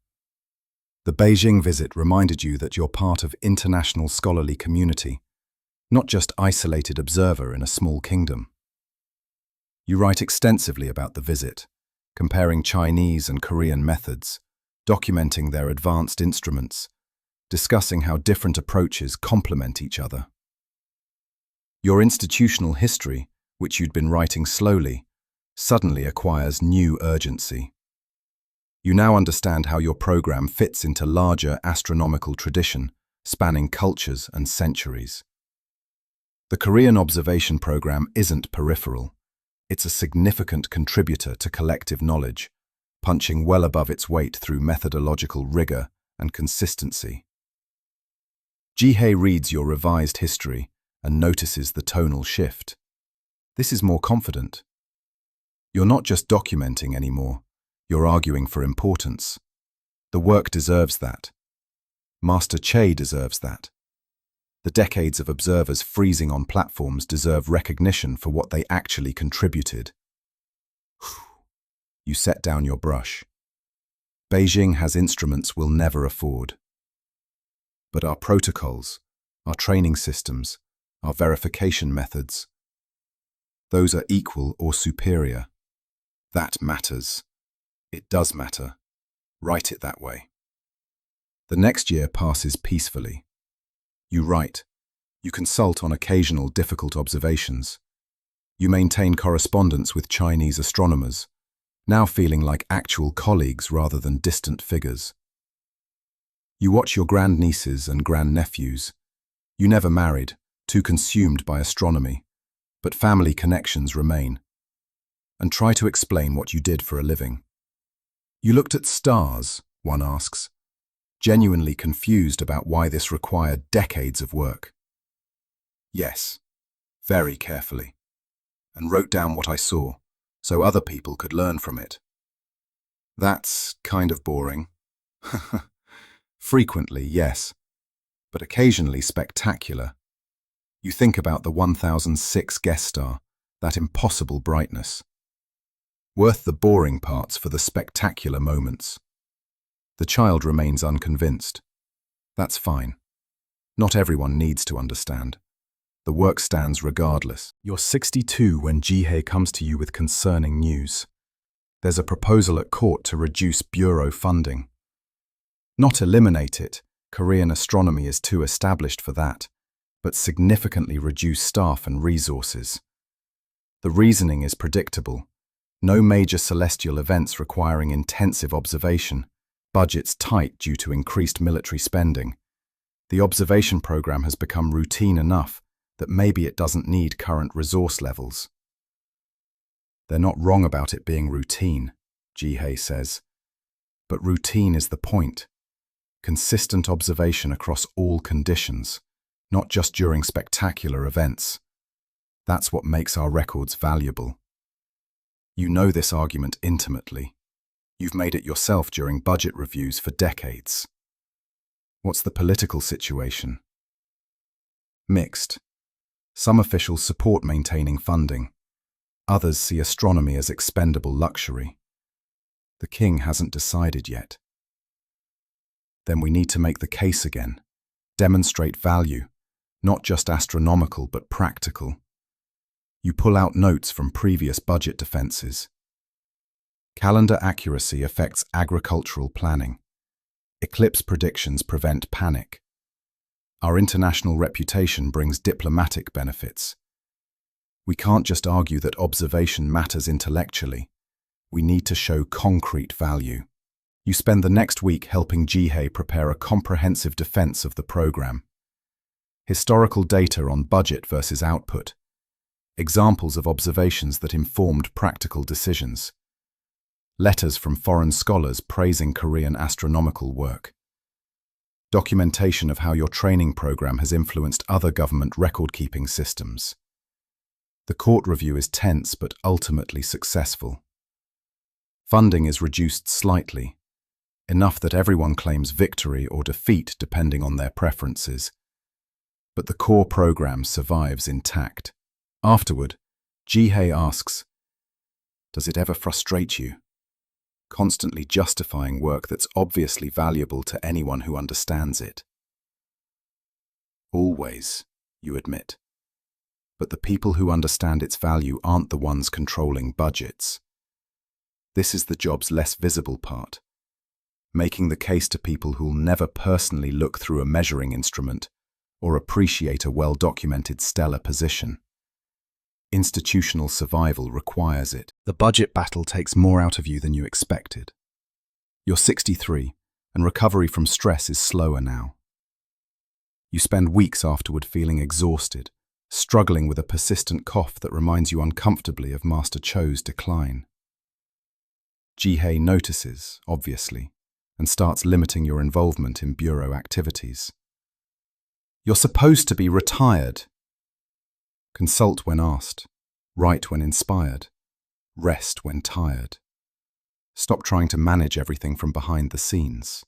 S1: The Beijing visit reminded you that you're part of international scholarly community, not just isolated observer in a small kingdom. You write extensively about the visit, comparing Chinese and Korean methods, documenting their advanced instruments, discussing how different approaches complement each other. Your institutional history, which you'd been writing slowly, suddenly acquires new urgency.
S2: You now understand how your program fits into larger astronomical tradition, spanning cultures and centuries. The Korean observation program isn't peripheral. It's a significant contributor to collective knowledge, punching well above its weight through methodological rigor and consistency. Jihei reads your revised history and notices the tonal shift. This is more confident. You're not just documenting anymore, you're arguing for importance. The work deserves that. Master Che deserves that. The decades of observers freezing on platforms deserve recognition for what they actually contributed. You set down your brush. Beijing has instruments we'll never afford. But our protocols, our training systems, our verification methods, those are equal or superior. That matters. It does matter. Write it that way. The next year passes peacefully. You write. You consult on occasional difficult observations. You maintain correspondence with Chinese astronomers, now feeling like actual colleagues rather than distant figures. You watch your grandnieces and grandnephews. You never married, too consumed by astronomy, but family connections remain. And try to explain what you did for a living. You looked at stars, one asks, genuinely confused about why this required decades of work. Yes, very carefully, and wrote down what I saw, so other people could learn from it. That's kind of boring. Frequently, yes, but occasionally spectacular. You think about the 1006 guest star, that impossible brightness. Worth the boring parts for the spectacular moments. The child remains unconvinced. That's fine. Not everyone needs to understand. The work stands regardless. You're 62 when Jihei comes to you with concerning news. There's a proposal at court to reduce bureau funding. Not eliminate it, Korean astronomy is too established for that, but significantly reduce staff and resources. The reasoning is predictable. No major celestial events requiring intensive observation, budgets tight due to increased military spending. The observation program has become routine enough that maybe it doesn't need current resource levels. They're not wrong about it being routine, Jihei says. But routine is the point. Consistent observation across all conditions, not just during spectacular events. That's what makes our records valuable. You know this argument intimately. You've made it yourself during budget reviews for decades. What's the political situation? Mixed. Some officials support maintaining funding. Others see astronomy as expendable luxury. The king hasn't decided yet. Then we need to make the case again. Demonstrate value, not just astronomical but practical. You pull out notes from previous budget defenses. Calendar accuracy affects agricultural planning. Eclipse predictions prevent panic. Our international reputation brings diplomatic benefits. We can't just argue that observation matters intellectually. We need to show concrete value. You spend the next week helping Jihei prepare a comprehensive defense of the program. Historical data on budget versus output. Examples of observations that informed practical decisions. Letters from foreign scholars praising Korean astronomical work. Documentation of how your training program has influenced other government record-keeping systems. The court review is tense but ultimately successful. Funding is reduced slightly, enough that everyone claims victory or defeat depending on their preferences. But the core program survives intact. Afterward, Jihei asks, "Does it ever frustrate you? Constantly justifying work that's obviously valuable to anyone who understands it?" Always, you admit. But the people who understand its value aren't the ones controlling budgets. This is the job's less visible part. Making the case to people who'll never personally look through a measuring instrument or appreciate a well-documented stellar position. Institutional survival requires it. The budget battle takes more out of you than you expected. You're 63, and recovery from stress is slower now. You spend weeks afterward feeling exhausted, struggling with a persistent cough that reminds you uncomfortably of Master Cho's decline. Jihei notices, obviously, and starts limiting your involvement in bureau activities. You're supposed to be retired. Consult when asked, write when inspired, rest when tired. Stop trying to manage everything from behind the scenes.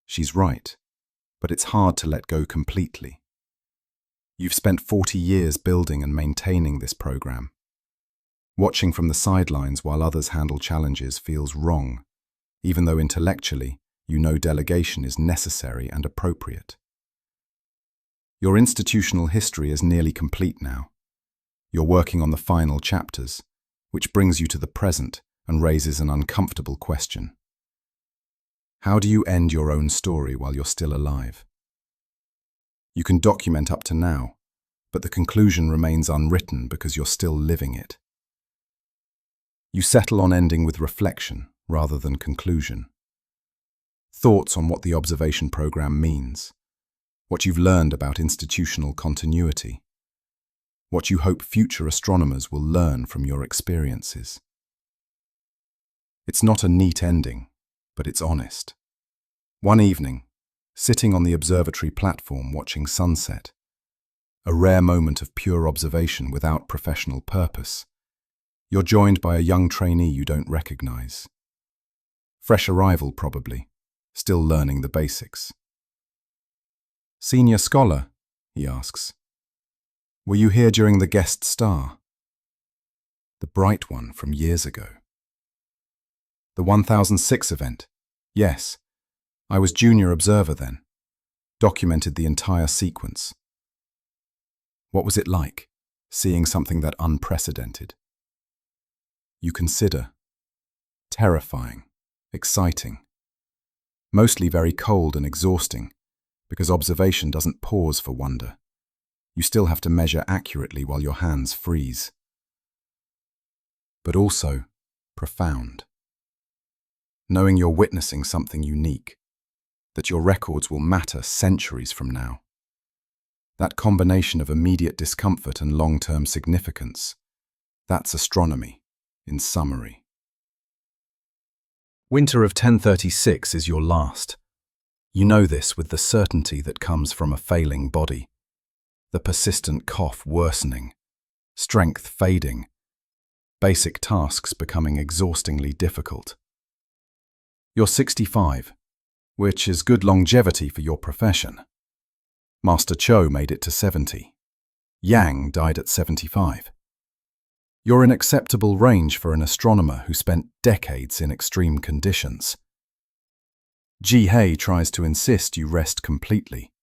S2: She's right, but it's hard to let go completely. You've spent 40 years building and maintaining this program. Watching from the sidelines while others handle challenges feels wrong, even though intellectually you know delegation is necessary and appropriate. Your institutional history is nearly complete now. You're working on the final chapters, which brings you to the present and raises an uncomfortable question. How do you end your own story while you're still alive? You can document up to now, but the conclusion remains unwritten because you're still living it. You settle on ending with reflection rather than conclusion. Thoughts on what the observation program means, what you've learned about institutional continuity, what you hope future astronomers will learn from your experiences. It's not a neat ending, but it's honest. One evening, sitting on the observatory platform watching sunset, a rare moment of pure observation without professional purpose, you're joined by a young trainee you don't recognize. Fresh arrival, probably, still learning the basics. "Senior scholar," he asks, "were you here during the guest star?" "The bright one from years ago." "The 1006 event?" "Yes. I was junior observer then. Documented the entire sequence." "What was it like, seeing something that unprecedented?" You consider. Terrifying, exciting. Mostly very cold and exhausting, because observation doesn't pause for wonder. You still have to measure accurately while your hands freeze. But also profound. Knowing you're witnessing something unique, that your records will matter centuries from now. That combination of immediate discomfort and long-term significance, that's astronomy, in summary. Winter of 1036 is your last. You know this with the certainty that comes from a failing body, the persistent cough worsening, strength fading, basic tasks becoming exhaustingly difficult. You're 65, which is good longevity for your profession. Master Cho made it to 70. Yang died at 75. You're in acceptable range for an astronomer who spent decades in extreme conditions. Jihei tries to insist you rest completely,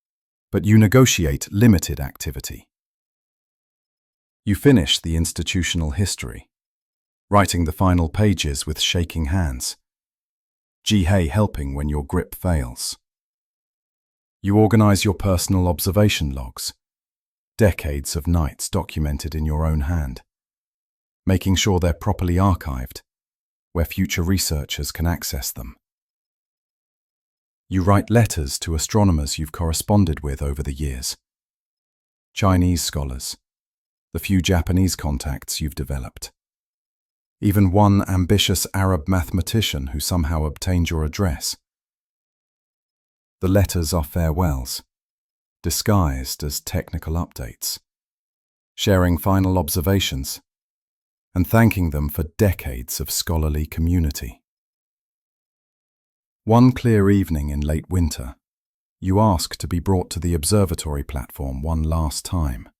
S2: but you negotiate limited activity. You finish the institutional history, writing the final pages with shaking hands. Jihei helping when your grip fails. You organize your personal observation logs, decades of nights documented in your own hand, making sure they're properly archived, where future researchers can access them. You write letters to astronomers you've corresponded with over the years, Chinese scholars, the few Japanese contacts you've developed, even one ambitious Arab mathematician who somehow obtained your address. The letters are farewells, disguised as technical updates, sharing final observations, and thanking them for decades of scholarly community. One clear evening in late winter, you ask to be brought to the observatory platform one last time.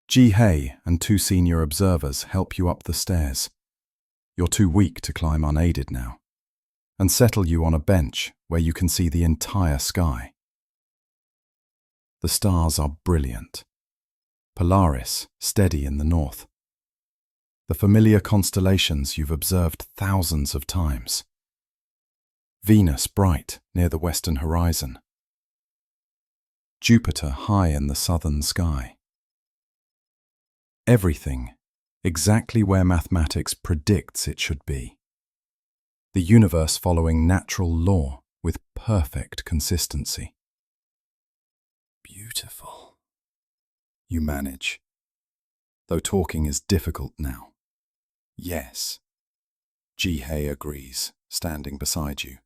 S2: Jihei and two senior observers help you up the stairs. You're too weak to climb unaided now, and settle you on a bench where you can see the entire sky. The stars are brilliant. Polaris steady in the north. The familiar constellations you've observed thousands of times. Venus bright near the western horizon. Jupiter high in the southern sky. Everything exactly where mathematics predicts it should be.
S1: the universe following natural law with perfect consistency. Beautiful. You manage, though talking is difficult now. Yes. Jihei agrees, standing beside you.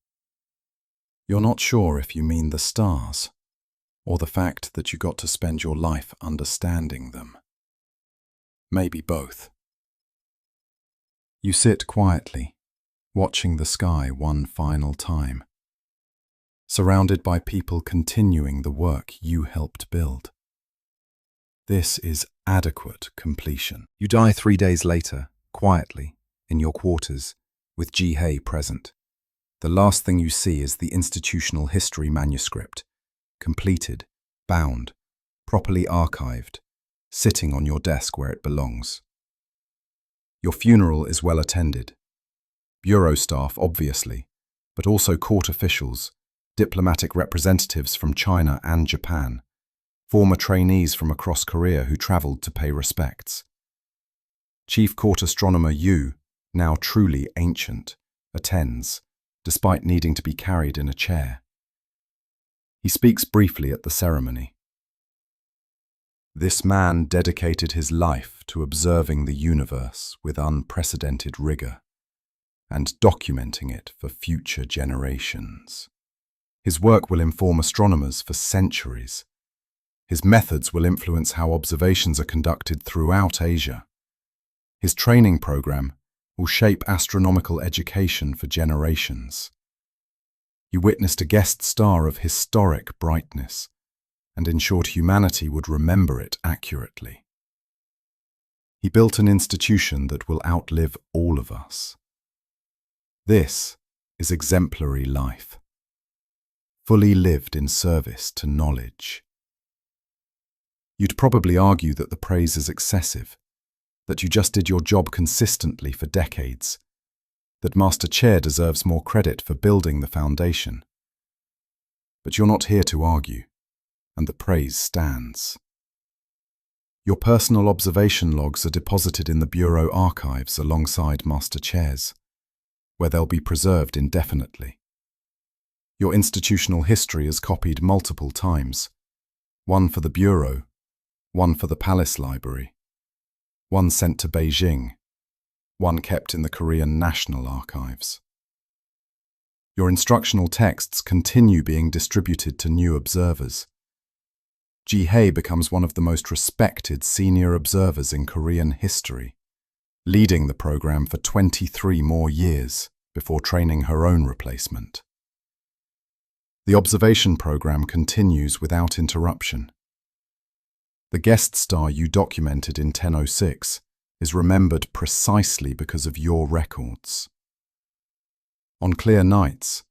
S1: You're not sure if you mean the stars, or the fact that you got to spend your life understanding them. Maybe both. You sit quietly, watching the sky one final time, surrounded by people continuing the work you helped build. This is adequate completion. You die 3 days later, quietly, in your quarters, with Jihei present. The last thing you see is the institutional history manuscript, completed, bound, properly archived, sitting on your desk where it belongs. Your funeral is well attended. Bureau staff, obviously, but also court officials, diplomatic representatives from China and Japan, former trainees from across Korea who traveled to pay respects. Chief Court Astronomer Yu, now truly ancient, attends, despite needing to be carried in a chair. He speaks briefly at the ceremony. This man dedicated his life to observing the universe with unprecedented rigor and documenting it for future generations. His work will inform astronomers for centuries. His methods will influence how observations are conducted throughout Asia. His training program will shape astronomical education for generations. You witnessed a guest star of historic brightness and ensured humanity would remember it accurately. He built an institution that will outlive all of us. This is exemplary life, fully lived in service to knowledge. You'd probably argue that the praise is excessive, that you just did your job consistently for decades, that Master Chair deserves more credit for building the foundation. But you're not here to argue, and the praise stands. Your personal observation logs are deposited in the Bureau archives alongside Master Chair's, where they'll be preserved indefinitely. Your institutional history is copied multiple times, one for the Bureau, one for the Palace Library, one sent to Beijing, one kept in the Korean National Archives. Your instructional texts continue being distributed to new observers. Jihei becomes one of the most respected senior observers in Korean history, leading the program for 23 more years before training her own replacement. The observation program continues without interruption. The guest star you documented in 1006 is remembered precisely because of your records. On clear nights,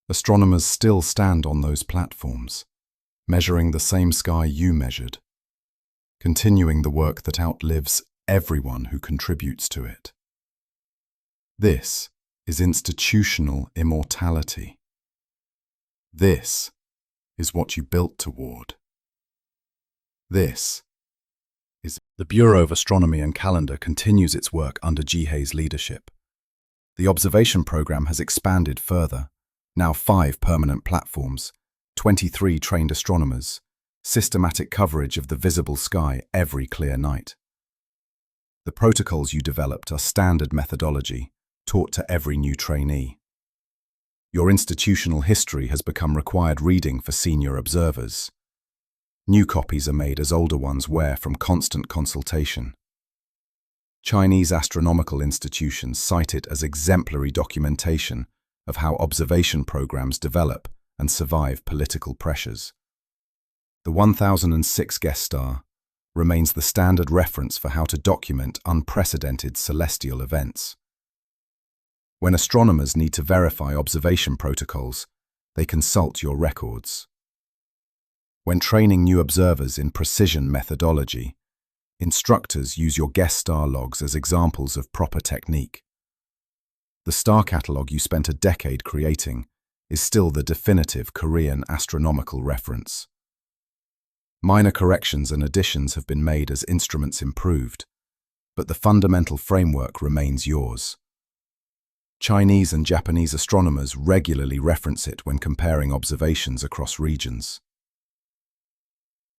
S1: astronomers still stand on those platforms, measuring the same sky you measured, continuing the work that outlives everyone who contributes to it. This is institutional immortality. This is what you built toward. This is the Bureau of Astronomy and Calendar continues its work under Jihei's leadership. The observation program has expanded further, now 5 permanent platforms, 23 trained astronomers, systematic coverage of the visible sky every clear night. The protocols you developed are standard methodology, taught to every new trainee. Your institutional history has become required reading for senior observers. New copies are made as older ones wear from constant consultation. Chinese astronomical institutions cite it as exemplary documentation of how observation programs develop and survive political pressures. The 1006 guest star remains the standard reference for how to document unprecedented celestial events. When astronomers need to verify observation protocols, they consult your records. When training new observers in precision methodology, instructors use your guest star logs as examples of proper technique. The star catalogue you spent a decade creating is still the definitive Korean astronomical reference. Minor corrections and additions have been made as instruments improved, but the fundamental framework remains yours.
S2: Chinese and Japanese astronomers regularly reference it when comparing observations across regions.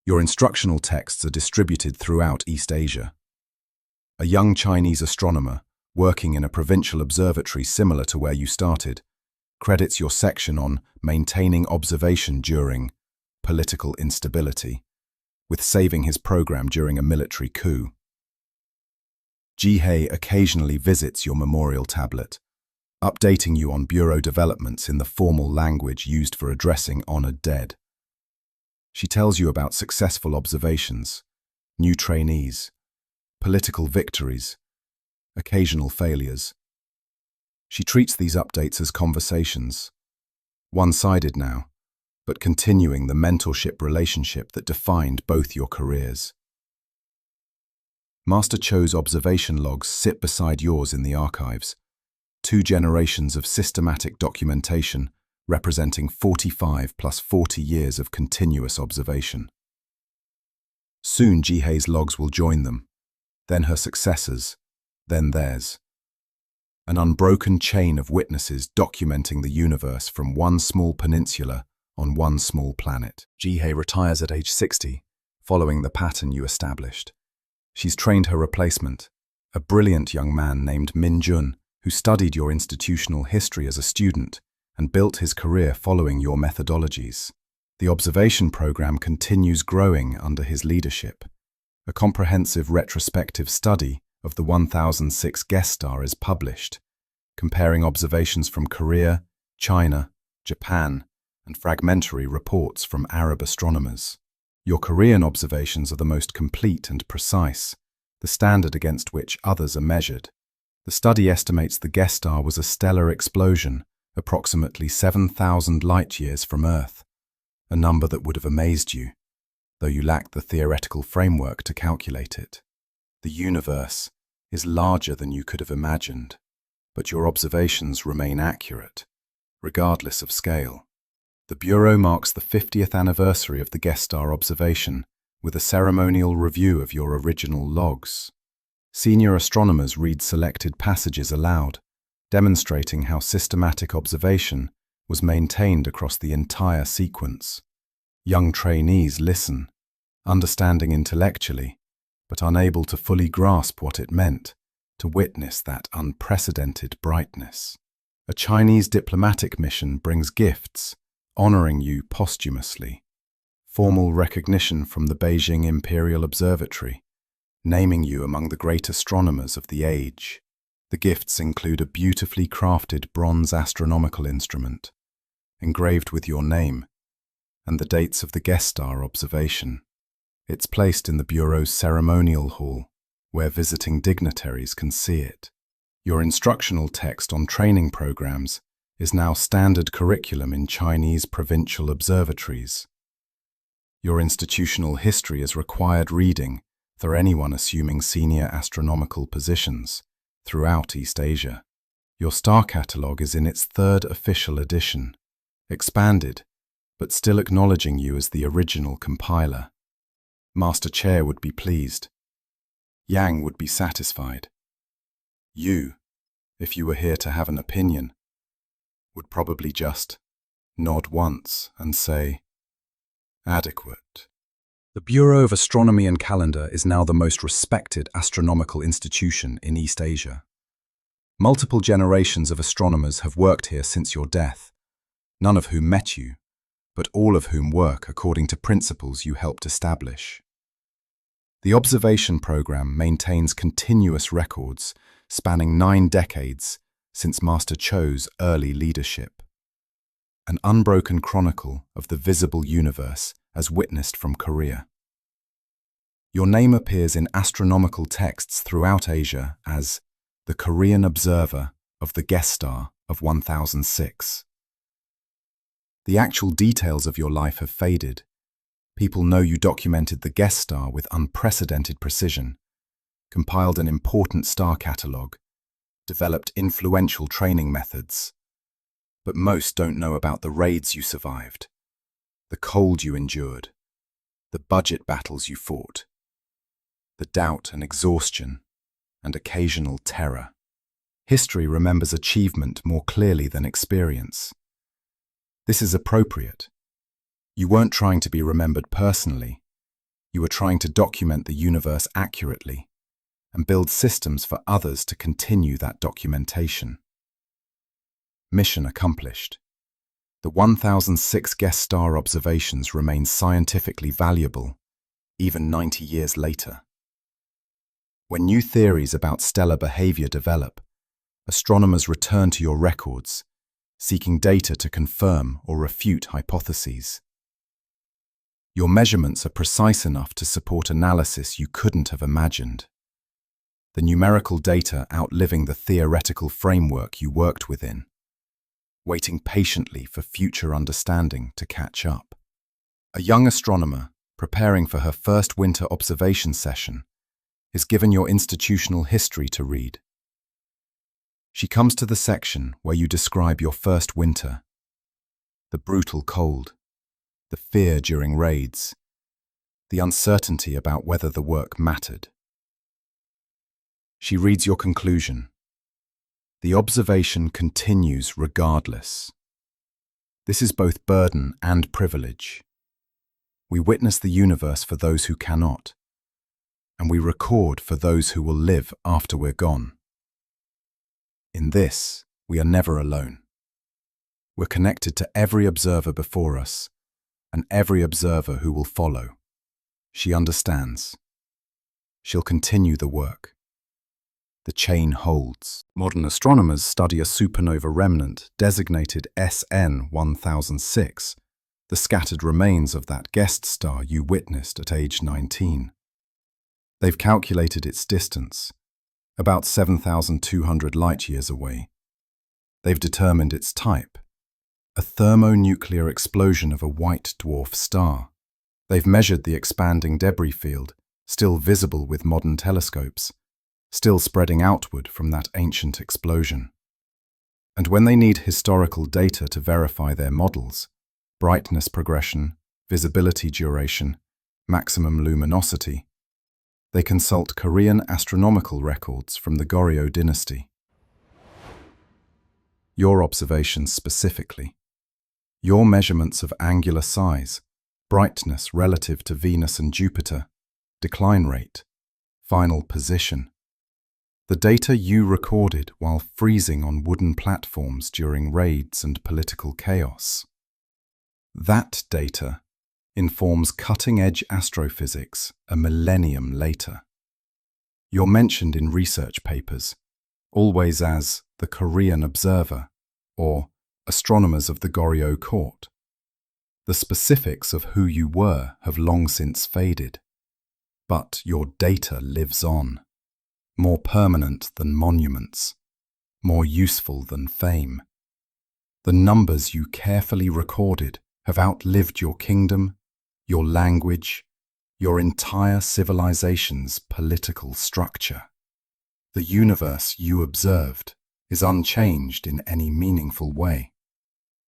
S2: Your instructional texts are distributed throughout East Asia. A young Chinese astronomer, working in a provincial observatory similar to where you started, credits your section on maintaining observation during political instability, with saving his program during a military coup. Jihei occasionally visits your memorial tablet, updating you on bureau developments in the formal language used for addressing honored dead. She tells you about successful observations, new trainees, political victories, occasional failures. She treats these updates as conversations, one-sided now, but continuing the mentorship relationship that defined both your careers. Master Cho's observation logs sit beside yours in the archives, 2 generations of systematic documentation representing 45 plus 40 years of continuous observation. Soon Jihei's logs will join them, then her successors, then theirs. An unbroken chain of witnesses documenting the universe from one small peninsula on one small planet. Jihei retires at age 60, following the pattern you established. She's trained her replacement, a brilliant young man named Min Jun, who studied your institutional history as a student and built his career following your methodologies. The observation program continues growing under his leadership. A comprehensive retrospective study of the 1006 guest star is published, comparing observations from Korea, China, Japan, and fragmentary reports from Arab astronomers. Your Korean observations are the most complete and precise, the standard against which others are measured. The study estimates the guest star was a stellar explosion, approximately 7,000 light-years from Earth, a number that would have amazed you, though you lacked the theoretical framework to calculate it. The universe is larger than you could have imagined, but your observations remain accurate, regardless of scale. The Bureau marks the 50th anniversary of the guest star observation with a ceremonial review of your original logs. Senior astronomers read selected passages aloud, demonstrating how systematic observation was maintained across the entire sequence. Young trainees listen, understanding intellectually, but unable to fully grasp what it meant to witness that unprecedented brightness. A Chinese diplomatic mission brings gifts, honoring you posthumously. Formal recognition from the Beijing Imperial Observatory, naming you among the great astronomers of the age. The gifts include a beautifully crafted bronze astronomical instrument, engraved with your name, and the dates of the guest star observation. It's placed in the Bureau's ceremonial hall, where visiting dignitaries can see it. Your instructional text on training programs is now standard curriculum in Chinese provincial observatories. Your institutional history is required reading for anyone assuming senior astronomical positions throughout East Asia. Your star catalogue is in its 3rd official edition, expanded, but still acknowledging you as the original compiler. Master Chair would be pleased. Yang would be satisfied. You, if you were here to have an opinion, would probably just nod once and say, adequate. The Bureau of Astronomy and Calendar is now the most respected astronomical institution in East Asia. Multiple generations of astronomers have worked here since your death, none of whom met you, but all of whom work according to principles you helped establish. The observation program maintains continuous records spanning 9 decades since Master Cho's early leadership. An unbroken chronicle of the visible universe as witnessed from Korea. Your name appears in astronomical texts throughout Asia as the Korean observer of the guest star of 1006. The actual details of your life have faded. People know you documented the guest star with unprecedented precision, compiled an important star catalogue, developed influential training methods. But most don't know about the raids you survived, the cold you endured, the budget battles you fought, the doubt and exhaustion, and occasional terror. History remembers achievement more clearly than experience. This is appropriate. You weren't trying to be remembered personally. You were trying to document the universe accurately and build systems for others to continue that documentation. Mission accomplished. The 1006 guest star observations remain scientifically valuable, even 90 years later. When new theories about stellar behavior develop, astronomers return to your records, seeking data to confirm or refute hypotheses. Your measurements are precise enough to support analysis you couldn't have imagined. The numerical data outliving the theoretical framework you worked within, waiting patiently for future understanding to catch up. A young astronomer, preparing for her first winter observation session, is given your institutional history to read. She comes to the section where you describe your first winter, the brutal cold, the fear during raids, the uncertainty about whether the work mattered. She reads your conclusion. The observation continues regardless. This is both burden and privilege. We witness the universe for those who cannot, and we record for those who will live after we're gone. In this, we are never alone. We're connected to every observer before us, and every observer who will follow. She understands. She'll continue the work. The chain holds. Modern astronomers study a supernova remnant designated SN 1006, the scattered remains of that guest star you witnessed at age 19. They've calculated its distance, about 7,200 light-years away. They've determined its type, a thermonuclear explosion of a white dwarf star. They've measured the expanding debris field, still visible with modern telescopes, still spreading outward from that ancient explosion. And when they need historical data to verify their models, brightness progression, visibility duration, maximum luminosity, they consult Korean astronomical records from the Goryeo dynasty. Your observations specifically, your measurements of angular size, brightness relative to Venus and Jupiter, decline rate, final position, the data you recorded while freezing on wooden platforms during raids and political chaos. That data informs cutting-edge astrophysics a millennium later. You're mentioned in research papers, always as the Korean observer or astronomers of the Goryeo court. The specifics of who you were have long since faded, but your data lives on, more permanent than monuments, more useful than fame. The numbers you carefully recorded have outlived your kingdom, your language, your entire civilization's political structure. The universe you observed is unchanged in any meaningful way.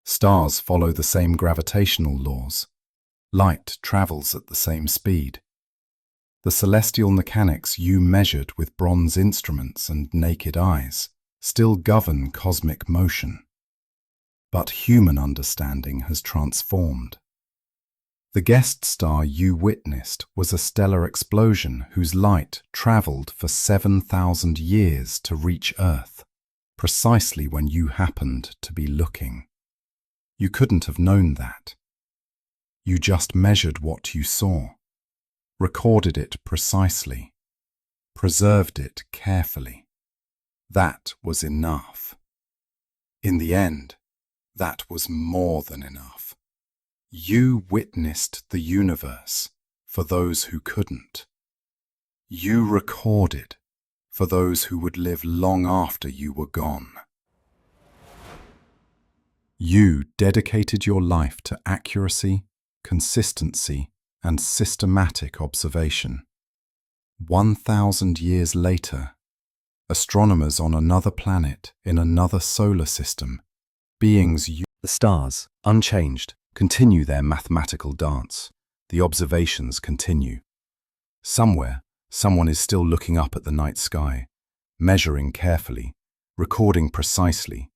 S2: Stars follow the same gravitational laws. Light travels at the same speed. The celestial mechanics you measured with bronze instruments and naked eyes still govern cosmic motion. But human understanding has transformed. The guest star you witnessed was a stellar explosion whose light traveled for 7,000 years to reach Earth, precisely when you happened to be looking. You couldn't have known that. You just measured what you saw, recorded it precisely, preserved it carefully. That was enough. In the end, that was more than enough. You witnessed the universe for those who couldn't. You recorded for those who would live long after you were gone. You dedicated your life to accuracy, consistency, and systematic observation. 1,000 years later, astronomers on another planet in another solar system, beings the stars, unchanged, continue their mathematical dance. The observations continue. Somewhere, someone is still looking up at the night sky, measuring carefully, recording precisely,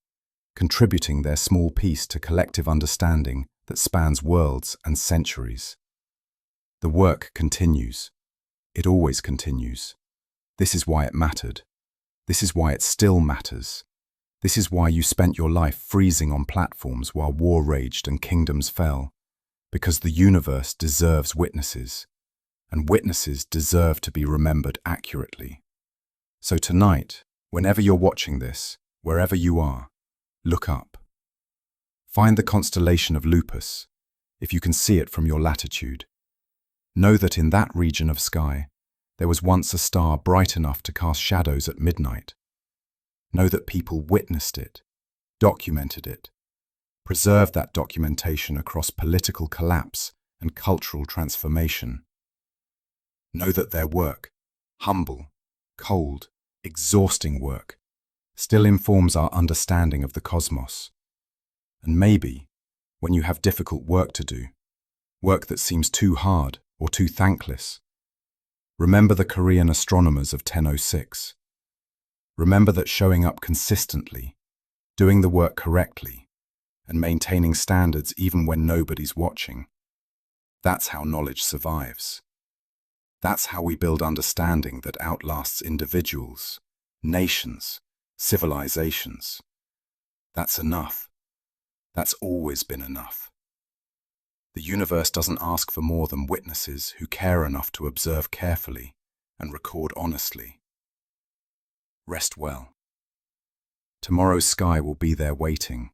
S2: contributing their small piece to collective understanding that spans worlds and centuries. The work continues. It always continues. This is why it mattered. This is why it still matters. This is why you spent your life freezing on platforms while war raged and kingdoms fell. Because the universe deserves witnesses, and witnesses deserve to be remembered accurately. So tonight, whenever you're watching this, wherever you are, look up. Find the constellation of Lupus, if you can see it from your latitude. Know that in that region of sky, there was once a star bright enough to cast shadows at midnight. Know that people witnessed it, documented it, preserved that documentation across political collapse and cultural transformation. Know that their work, humble, cold, exhausting work, still informs our understanding of the cosmos. And maybe, when you have difficult work to do, work that seems too hard or too thankless, remember the Korean astronomers of 1006. Remember that showing up consistently, doing the work correctly, and maintaining standards even when nobody's watching, that's how knowledge survives. That's how we build understanding that outlasts individuals, nations, civilizations. That's enough. That's always been enough. The universe doesn't ask for more than witnesses who care enough to observe carefully and record honestly. Rest well. Tomorrow's sky will be there waiting.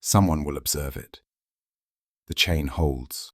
S2: Someone will observe it. The chain holds.